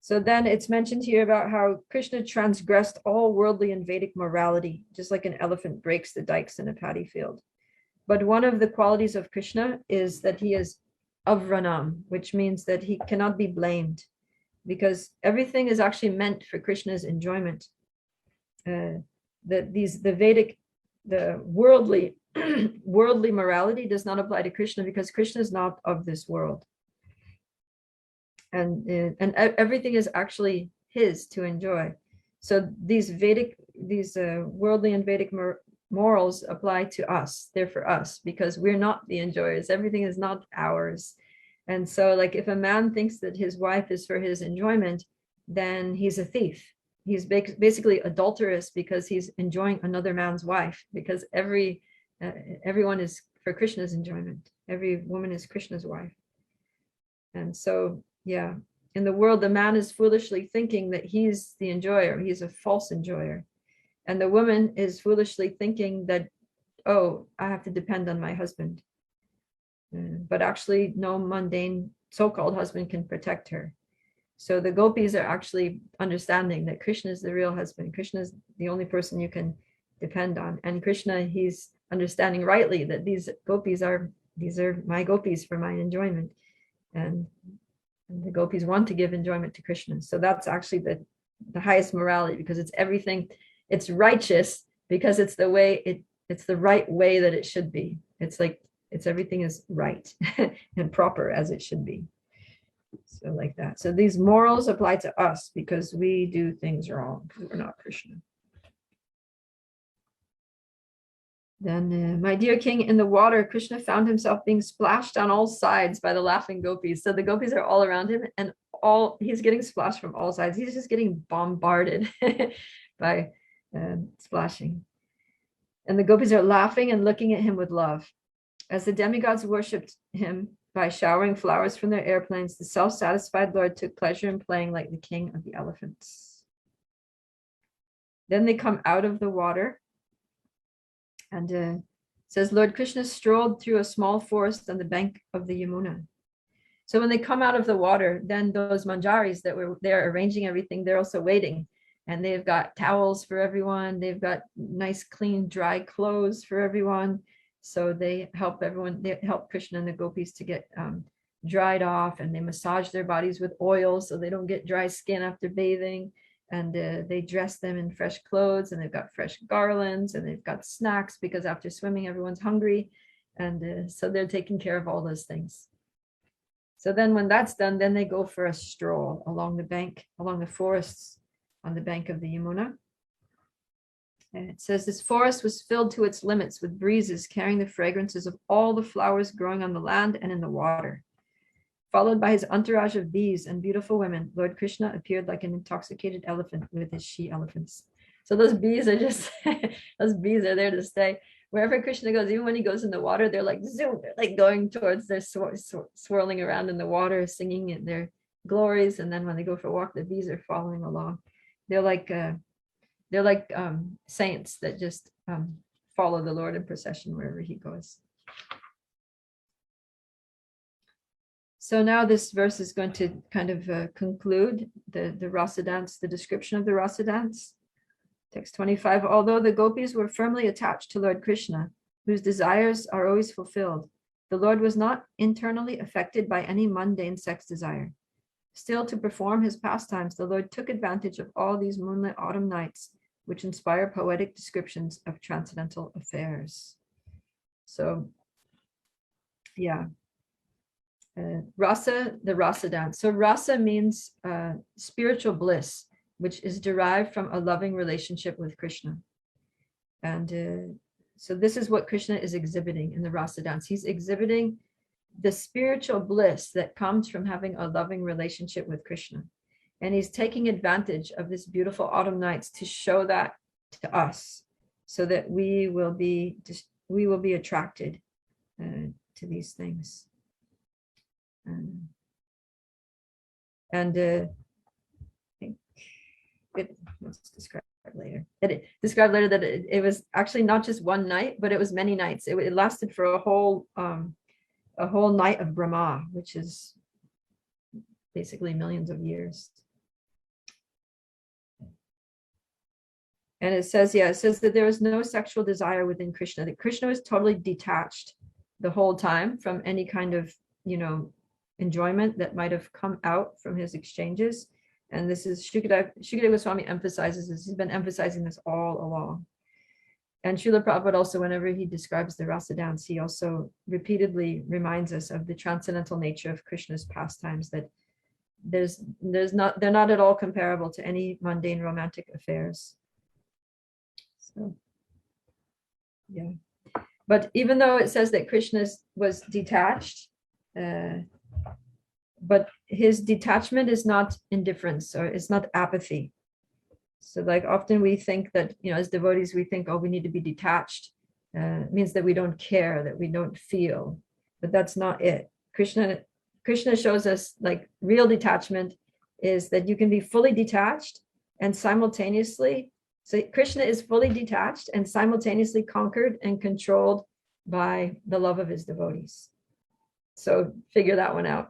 So then it's mentioned here about how Krishna transgressed all worldly and Vedic morality, just like an elephant breaks the dikes in a paddy field. But one of the qualities of Krishna is that he is avranam, which means that he cannot be blamed, because everything is actually meant for Krishna's enjoyment. The worldly worldly morality does not apply to Krishna, because Krishna is not of this world. And everything is actually his to enjoy. So these worldly and Vedic morals apply to us. They're for us, because we're not the enjoyers. Everything is not ours. And so, like, if a man thinks that his wife is for his enjoyment, then he's a thief. He's basically adulterous, because he's enjoying another man's wife, because everyone is for Krishna's enjoyment. Every woman is Krishna's wife. And so, yeah, in the world, the man is foolishly thinking that he's the enjoyer. He's a false enjoyer. And the woman is foolishly thinking that, oh, I have to depend on my husband. But actually, no mundane so-called husband can protect her. So the gopis are actually understanding that Krishna is the real husband. Krishna is the only person you can depend on. And Krishna, he's understanding rightly that these are my gopis for my enjoyment. And the gopis want to give enjoyment to Krishna. So that's actually the highest morality, because it's everything. It's righteous because it's the right way that it should be. Everything is right and proper as it should be. So like that. So these morals apply to us because we do things wrong, because we're not Krishna. Then, my dear king, in the water, Krishna found himself being splashed on all sides by the laughing gopis. So the gopis are all around him, and he's getting splashed from all sides. He's just getting bombarded by splashing. And the gopis are laughing and looking at him with love. As the demigods worshipped him by showering flowers from their airplanes, the self-satisfied Lord took pleasure in playing like the king of the elephants. Then they come out of the water. And it says, Lord Krishna strolled through a small forest on the bank of the Yamuna. So when they come out of the water, then those manjaris that were there arranging everything, they're also waiting. And they've got towels for everyone. They've got nice, clean, dry clothes for everyone. So they help everyone. They help Krishna and the gopis to get dried off, and they massage their bodies with oil so they don't get dry skin after bathing. And they dress them in fresh clothes, and they've got fresh garlands, and they've got snacks, because after swimming, everyone's hungry. And so they're taking care of all those things. So then when that's done, then they go for a stroll along the forests on the bank of the Yamuna. And it says, this forest was filled to its limits with breezes carrying the fragrances of all the flowers growing on the land and in the water. Followed by his entourage of bees and beautiful women, Lord Krishna appeared like an intoxicated elephant with his she-elephants. So those bees are just, those bees are there to stay. Wherever Krishna goes, even when he goes in the water, they're like zoom, they're like going towards, they're swirling around in the water, singing in their glories. And then when they go for a walk, the bees are following along. They're like saints that just follow the Lord in procession wherever he goes. So now this verse is going to kind of conclude the Rasa dance, the description of the Rasa dance. Text 25, although the gopis were firmly attached to Lord Krishna, whose desires are always fulfilled, the Lord was not internally affected by any mundane sex desire. Still, to perform his pastimes, the Lord took advantage of all these moonlit autumn nights, which inspire poetic descriptions of transcendental affairs. So, yeah. Rasa, the Rasa dance. So rasa means spiritual bliss, which is derived from a loving relationship with Krishna. And so this is what Krishna is exhibiting in the Rasa dance. He's exhibiting the spiritual bliss that comes from having a loving relationship with Krishna. And he's taking advantage of this beautiful autumn nights to show that to us so that we will be attracted to these things. Let's describe later. It described later that it was actually not just one night, but it was many nights. It lasted for a whole night of Brahma, which is basically millions of years. And it says that there was no sexual desire within Krishna, that Krishna was totally detached the whole time from any kind of, enjoyment that might have come out from his exchanges. And this is Shukadeva Goswami emphasizes this. He's been emphasizing this all along. And Srila Prabhupada also, whenever he describes the Rasa dance, he also repeatedly reminds us of the transcendental nature of Krishna's pastimes, that they're not at all comparable to any mundane romantic affairs. So, yeah. But even though it says that Krishna was detached, but his detachment is not indifference, or it's not apathy. So like often we think that, as devotees, we think, oh, we need to be detached. Means that we don't care, that we don't feel, but that's not it. Krishna shows us like real detachment is that you can be fully detached and simultaneously, so Krishna is fully detached and simultaneously conquered and controlled by the love of his devotees. So figure that one out.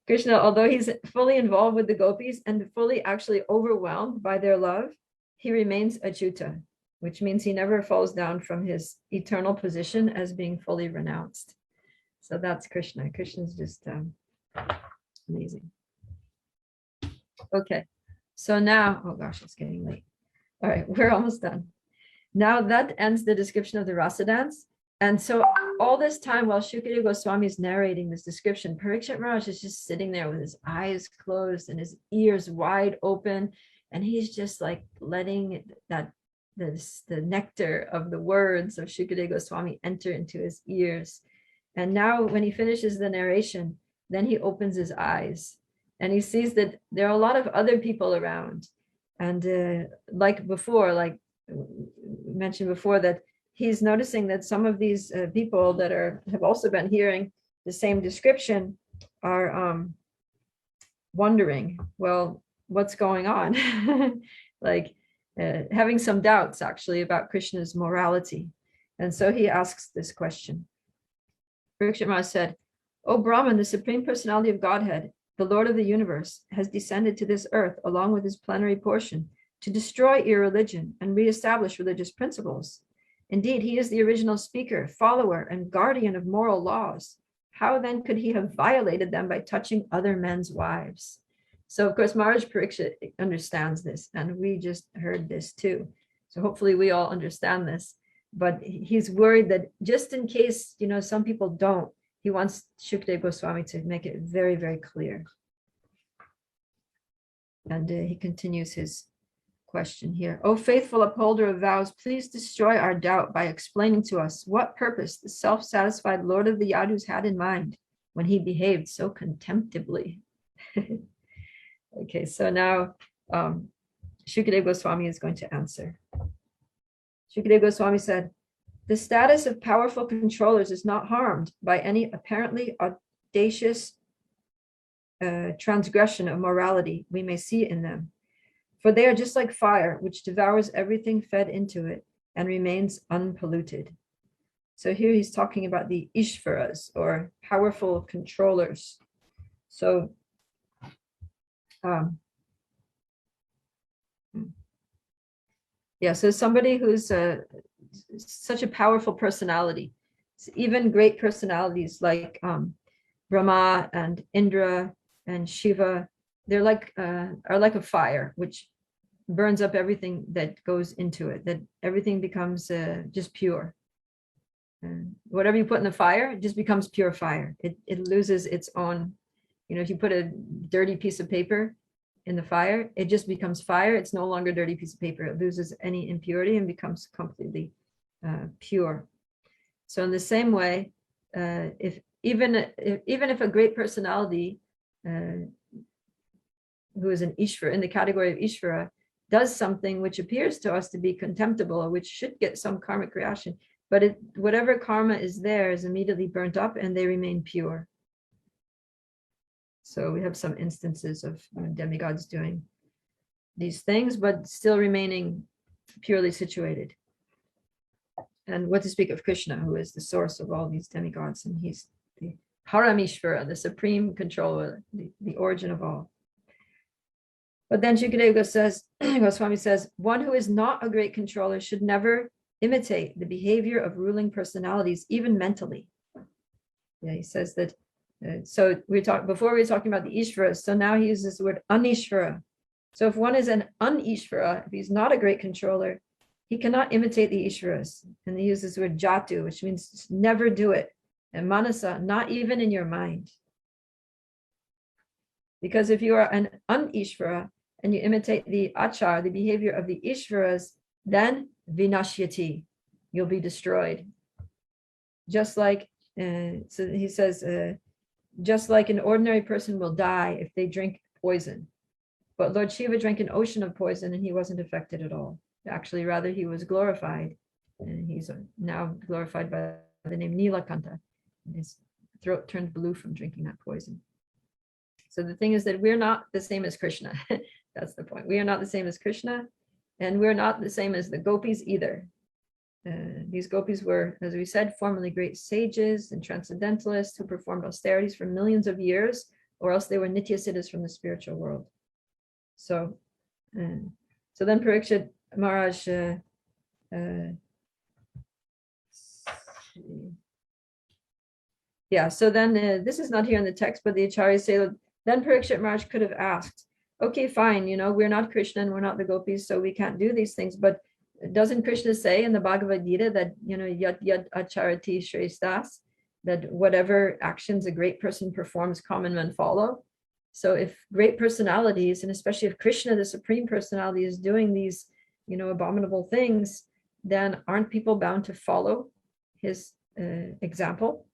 Krishna, although he's fully involved with the gopis and fully actually overwhelmed by their love, he remains achyuta, which means he never falls down from his eternal position as being fully renounced. So that's Krishna. Krishna's just amazing. Okay, so now, oh gosh, it's getting late. All right, we're almost done. Now that ends the description of the Rasa dance. And so all this time while Shukadeva Goswami is narrating this description, Parikshit Maharaj is just sitting there with his eyes closed and his ears wide open. And he's just like letting the nectar of the words of Shukadeva Goswami enter into his ears. And now when he finishes the narration, then he opens his eyes and he sees that there are a lot of other people around. And like before, like mentioned before, that he's noticing that some of these people that have also been hearing the same description are wondering, well, what's going on? Like having some doubts actually about Krishna's morality. And so he asks this question. Parikshit Maharaj said, "O Brahman, the Supreme Personality of Godhead, the Lord of the universe, has descended to this earth along with his plenary portion to destroy irreligion and reestablish religious principles. Indeed, he is the original speaker, follower, and guardian of moral laws. How then could he have violated them by touching other men's wives?" So of course, Maharaj Parikshit understands this, and we just heard this too. So hopefully we all understand this, but he's worried that just in case, some people don't, he wants Shukadeva Goswami to make it very, very clear. And he continues his question here. "O faithful upholder of vows, please destroy our doubt by explaining to us what purpose the self-satisfied Lord of the Yadus had in mind when he behaved so contemptibly." Okay, so now Shukadeva Goswami is going to answer. Shukadeva Goswami said, the status of powerful controllers is not harmed by any apparently audacious transgression of morality we may see in them. For they are just like fire, which devours everything fed into it and remains unpolluted. So here he's talking about the Ishvaras, or powerful controllers. So so somebody who's such a powerful personality, even great personalities like Brahma and Indra and Shiva, they're like are like a fire which burns up everything that goes into it, that everything becomes just pure. And whatever you put in the fire, it just becomes pure fire. It loses its own, if you put a dirty piece of paper in the fire, it just becomes fire. It's no longer a dirty piece of paper. It loses any impurity and becomes completely pure. So in the same way, even if a great personality who is an Ishvara, in the category of Ishvara, does something which appears to us to be contemptible, or which should get some karmic reaction, but whatever karma is there is immediately burnt up and they remain pure. So we have some instances of demigods doing these things, but still remaining purely situated. And what to speak of Krishna, who is the source of all these demigods, and he's the Paramishvara, the supreme controller, the origin of all. But then Shukadeva Goswami says, one who is not a great controller should never imitate the behavior of ruling personalities, even mentally. Yeah, he says that. So before we were talking about the Ishvara, so now he uses the word Anishvara. So if one is an Unishvara, if he's not a great controller, he cannot imitate the Ishvaras. And he uses the word Jatu, which means never do it. And Manasa, not even in your mind. Because if you are an Unishvara and you imitate the Achar, the behavior of the Ishvaras, then Vinashyati, you'll be destroyed. Just like, so he says, just like an ordinary person will die if they drink poison. But Lord Shiva drank an ocean of poison and he wasn't affected at all. Actually, rather, he was glorified. And he's now glorified by the name Nilakanta. His throat turned blue from drinking that poison. So the thing is that we're not the same as Krishna. That's the point. We are not the same as Krishna. And we're not the same as the gopis either. These gopis were, as we said, formerly great sages and transcendentalists who performed austerities for millions of years, or else they were Nityasiddhas from the spiritual world. So then Parikshit Maharaj, so then this is not here in the text, but the Acharyas say that then Parikshit Maharaj could have asked, okay, fine, we're not Krishna and we're not the gopis, so we can't do these things, but doesn't Krishna say in the Bhagavad Gita that, yat yat acharati shrestha's, that whatever actions a great person performs, common men follow? So if great personalities, and especially if Krishna, the supreme personality, is doing these, abominable things, then aren't people bound to follow his example?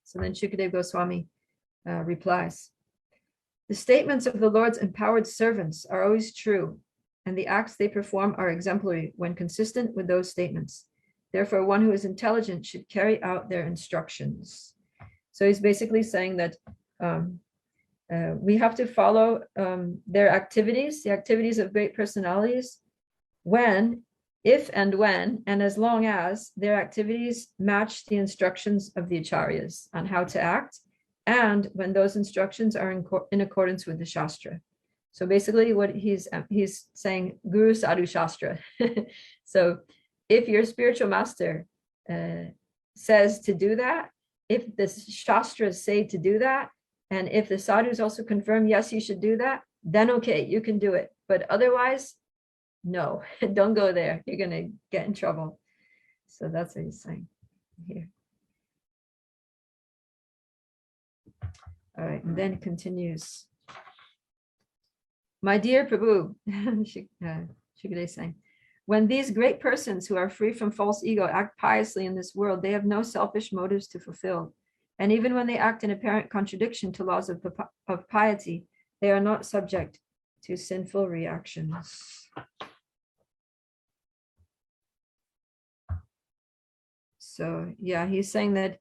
So then Shukadeva Goswami replies, the statements of the Lord's empowered servants are always true, and the acts they perform are exemplary when consistent with those statements. Therefore, one who is intelligent should carry out their instructions. So he's basically saying that we have to follow their activities, the activities of great personalities, if and when, and as long as their activities match the instructions of the acharyas on how to act, and when those instructions are in accordance with the Shastra. So basically what he's saying, Guru Sadhu Shastra. So if your spiritual master says to do that, if the Shastras say to do that, and if the sadhus also confirm, yes, you should do that, then okay, you can do it. But otherwise, no, don't go there. You're going to get in trouble. So that's what he's saying here. All right, and then it continues. My dear Prabhu, Shukadeva is saying, when these great persons who are free from false ego act piously in this world, they have no selfish motives to fulfill. And even when they act in apparent contradiction to laws of piety, they are not subject to sinful reactions. So yeah, he's saying that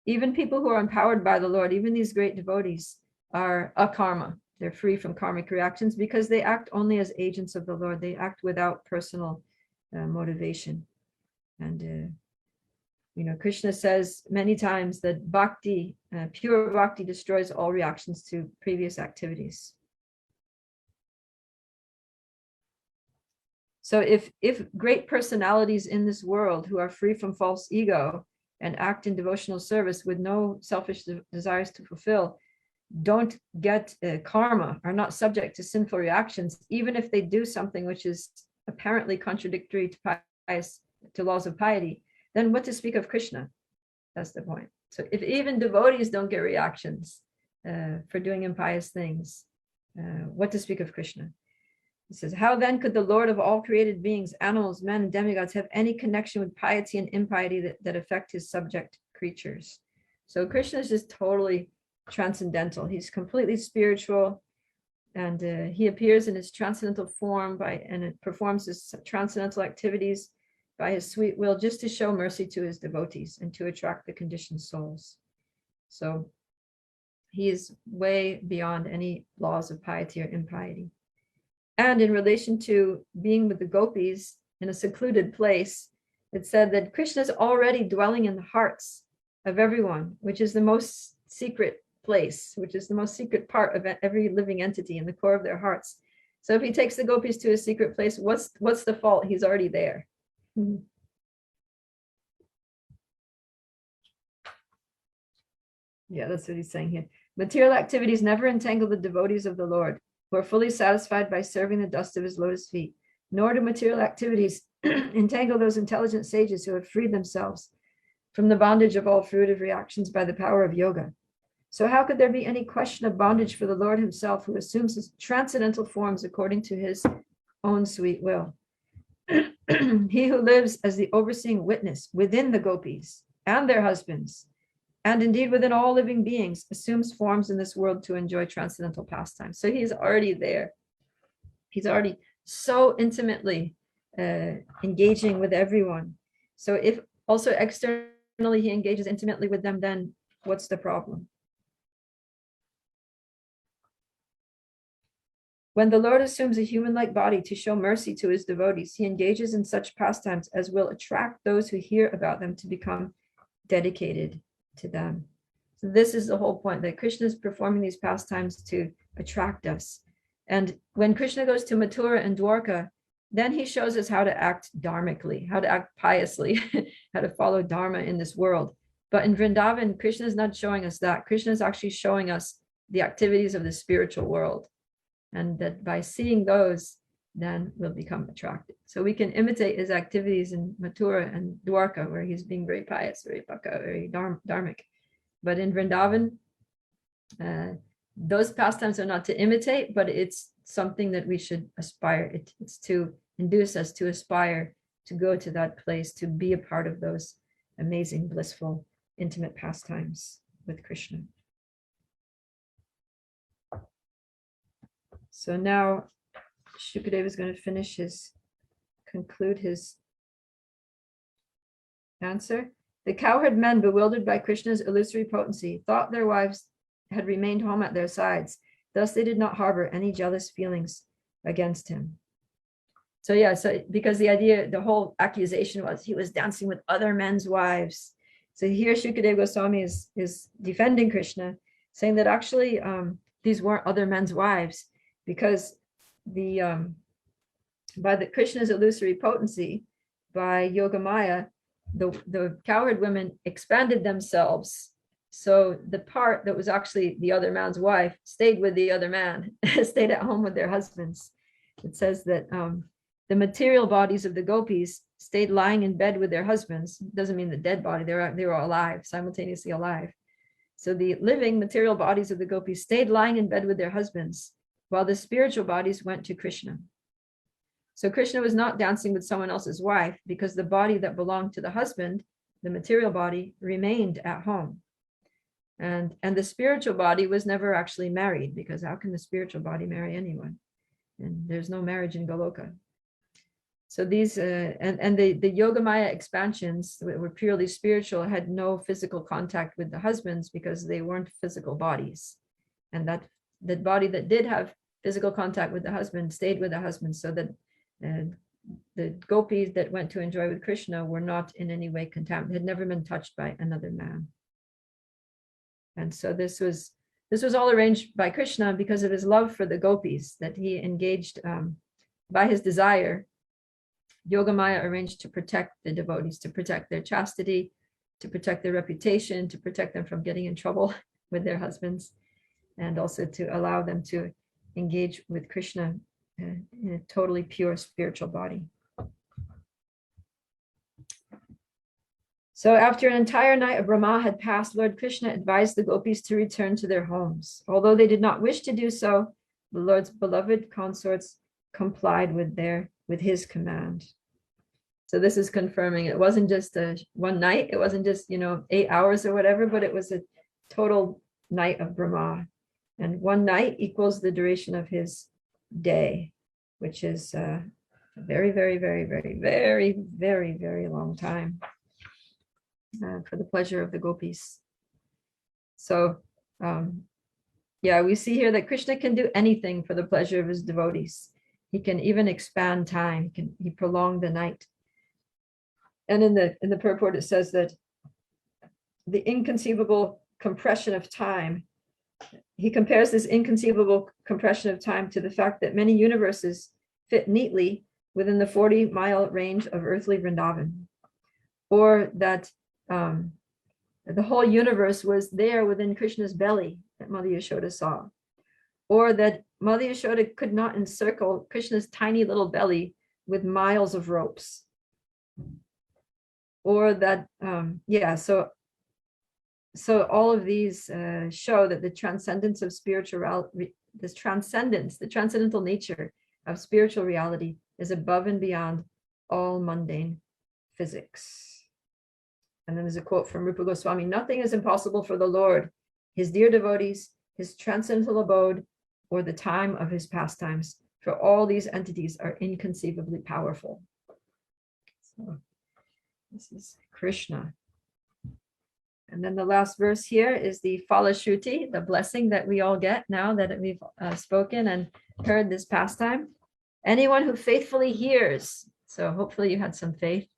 even people who are empowered by the Lord, even these great devotees, are akarma. They're free from karmic reactions because they act only as agents of the Lord. They act without personal motivation. And Krishna says many times that bhakti, pure bhakti, destroys all reactions to previous activities. So if great personalities in this world who are free from false ego and act in devotional service with no selfish desires to fulfill, don't get karma, are not subject to sinful reactions, even if they do something which is apparently contradictory to laws of piety, then what to speak of Krishna? That's the point. So if even devotees don't get reactions for doing impious things, what to speak of Krishna? He says, how then could the Lord of all created beings, animals, men, and demigods have any connection with piety and impiety that affect his subject creatures? So Krishna is just totally transcendental. He's completely spiritual, and he appears in his transcendental form and it performs his transcendental activities by his sweet will, just to show mercy to his devotees and to attract the conditioned souls. So he is way beyond any laws of piety or impiety. And in relation to being with the gopis in a secluded place, it said that Krishna is already dwelling in the hearts of everyone, which is the most secret place, which is the most secret part of every living entity, in the core of their hearts. So if he takes the gopis to a secret place, what's the fault? He's already there. Yeah, that's what he's saying here. Material activities never entangle the devotees of the Lord, who are fully satisfied by serving the dust of his lotus feet, nor do material activities entangle those intelligent sages who have freed themselves from the bondage of all fruitive reactions by the power of yoga. So how could there be any question of bondage for the Lord himself, who assumes his transcendental forms according to his own sweet will? He who lives as the overseeing witness within the gopis and their husbands, and indeed within all living beings, assumes forms in this world to enjoy transcendental pastimes. So he's already there. He's already so intimately engaging with everyone. So if also externally he engages intimately with them, then what's the problem? When the Lord assumes a human-like body to show mercy to his devotees, he engages in such pastimes as will attract those who hear about them to become dedicated to them. So this is the whole point, that Krishna is performing these pastimes to attract us. And when Krishna goes to Mathura and Dwarka, then he shows us how to act dharmically, how to act piously, how to follow dharma in this world. But in Vrindavan, Krishna is not showing us that. Krishna is actually showing us the activities of the spiritual world. And that by seeing those, then we'll become attracted. So we can imitate his activities in Mathura and Dwarka, where he's being very pious, very bhakta, very dharmic. But in Vrindavan, those pastimes are not to imitate, but it's something that we should aspire. It's to induce us to aspire to go to that place, to be a part of those amazing, blissful, intimate pastimes with Krishna. So now Shukadeva is going to conclude his answer. The cowherd men, bewildered by Krishna's illusory potency, thought their wives had remained home at their sides. Thus they did not harbor any jealous feelings against him. So yeah, because the whole accusation was he was dancing with other men's wives. So here Shukadeva Goswami is defending Krishna, saying that actually these weren't other men's wives, because by the Krishna's illusory potency, by Yogamaya, the cowherd women expanded themselves. So the part that was actually the other man's wife stayed with the other man, stayed at home with their husbands. It says that the material bodies of the gopis stayed lying in bed with their husbands. Doesn't mean the dead body, they were alive, simultaneously alive. So the living material bodies of the gopis stayed lying in bed with their husbands, while the spiritual bodies went to Krishna. So Krishna was not dancing with someone else's wife, because the body that belonged to the husband, the material body, remained at home. And the spiritual body was never actually married, because how can the spiritual body marry anyone? And there's no marriage in Goloka. So these and the Yogamaya expansions that were purely spiritual had no physical contact with the husbands, because they weren't physical bodies. And that body that did have physical contact with the husband stayed with the husband, so that the gopis that went to enjoy with Krishna were not in any way contaminated, had never been touched by another man. And so this was all arranged by Krishna because of his love for the gopis, that he engaged by his desire. Yogamaya arranged to protect the devotees, to protect their chastity, to protect their reputation, to protect them from getting in trouble with their husbands, and also to allow them to engage with Krishna in a totally pure spiritual body. So after an entire night of Brahma had passed, Lord Krishna advised the gopis to return to their homes. Although they did not wish to do so, the Lord's beloved consorts complied with his command. So this is confirming it wasn't just one night, it wasn't just 8 hours or whatever, but it was a total night of Brahma. And one night equals the duration of his day, which is a very, very, very, very, very, very, very long time for the pleasure of the gopis. So we see here that Krishna can do anything for the pleasure of his devotees. He can even expand time. He prolonged the night. And in the purport, it says that the inconceivable compression of time, he compares this inconceivable compression of time to the fact that many universes fit neatly within the 40-mile range of earthly Vrindavan, or that the whole universe was there within Krishna's belly that Mother Yashoda saw, or that Mother Yashoda could not encircle Krishna's tiny little belly with miles of ropes. Or that, so all of these show that the transcendence of spirituality, the transcendental nature of spiritual reality is above and beyond all mundane physics. And then there's a quote from Rupa Goswami: "Nothing is impossible for the Lord, his dear devotees, his transcendental abode, or the time of his pastimes. For all these entities are inconceivably powerful." So this is Krishna. And then the last verse here is the Falashruti, the blessing that we all get now that we've spoken and heard this pastime. Anyone who faithfully hears, so hopefully you had some faith,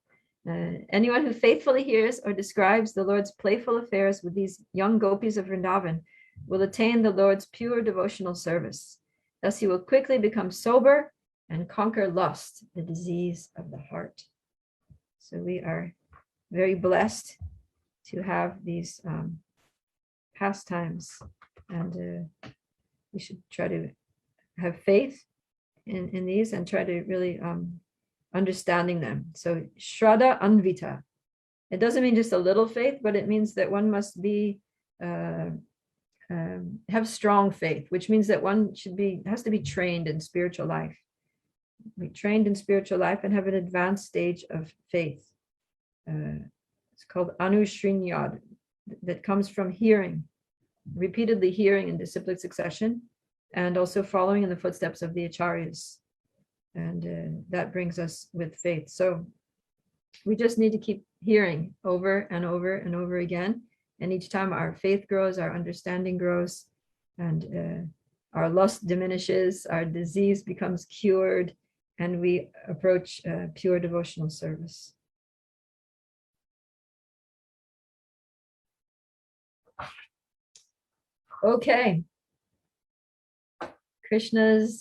anyone who faithfully hears or describes the Lord's playful affairs with these young gopis of Vrindavan will attain the Lord's pure devotional service. Thus he will quickly become sober and conquer lust, the disease of the heart. So we are very blessed to have these pastimes, and we should try to have faith in these and try to really understanding them. So Shraddha Anvita, it doesn't mean just a little faith, but it means that one must be have strong faith, which means that one has to be trained in spiritual life. Be trained in spiritual life and have an advanced stage of faith. It's called Anushrinyad, that comes from hearing, repeatedly hearing in disciplic succession, and also following in the footsteps of the acharyas. And that brings us with faith. So we just need to keep hearing over and over and over again. And each time our faith grows, our understanding grows, and our lust diminishes, our disease becomes cured, and we approach pure devotional service. Okay. Krishna's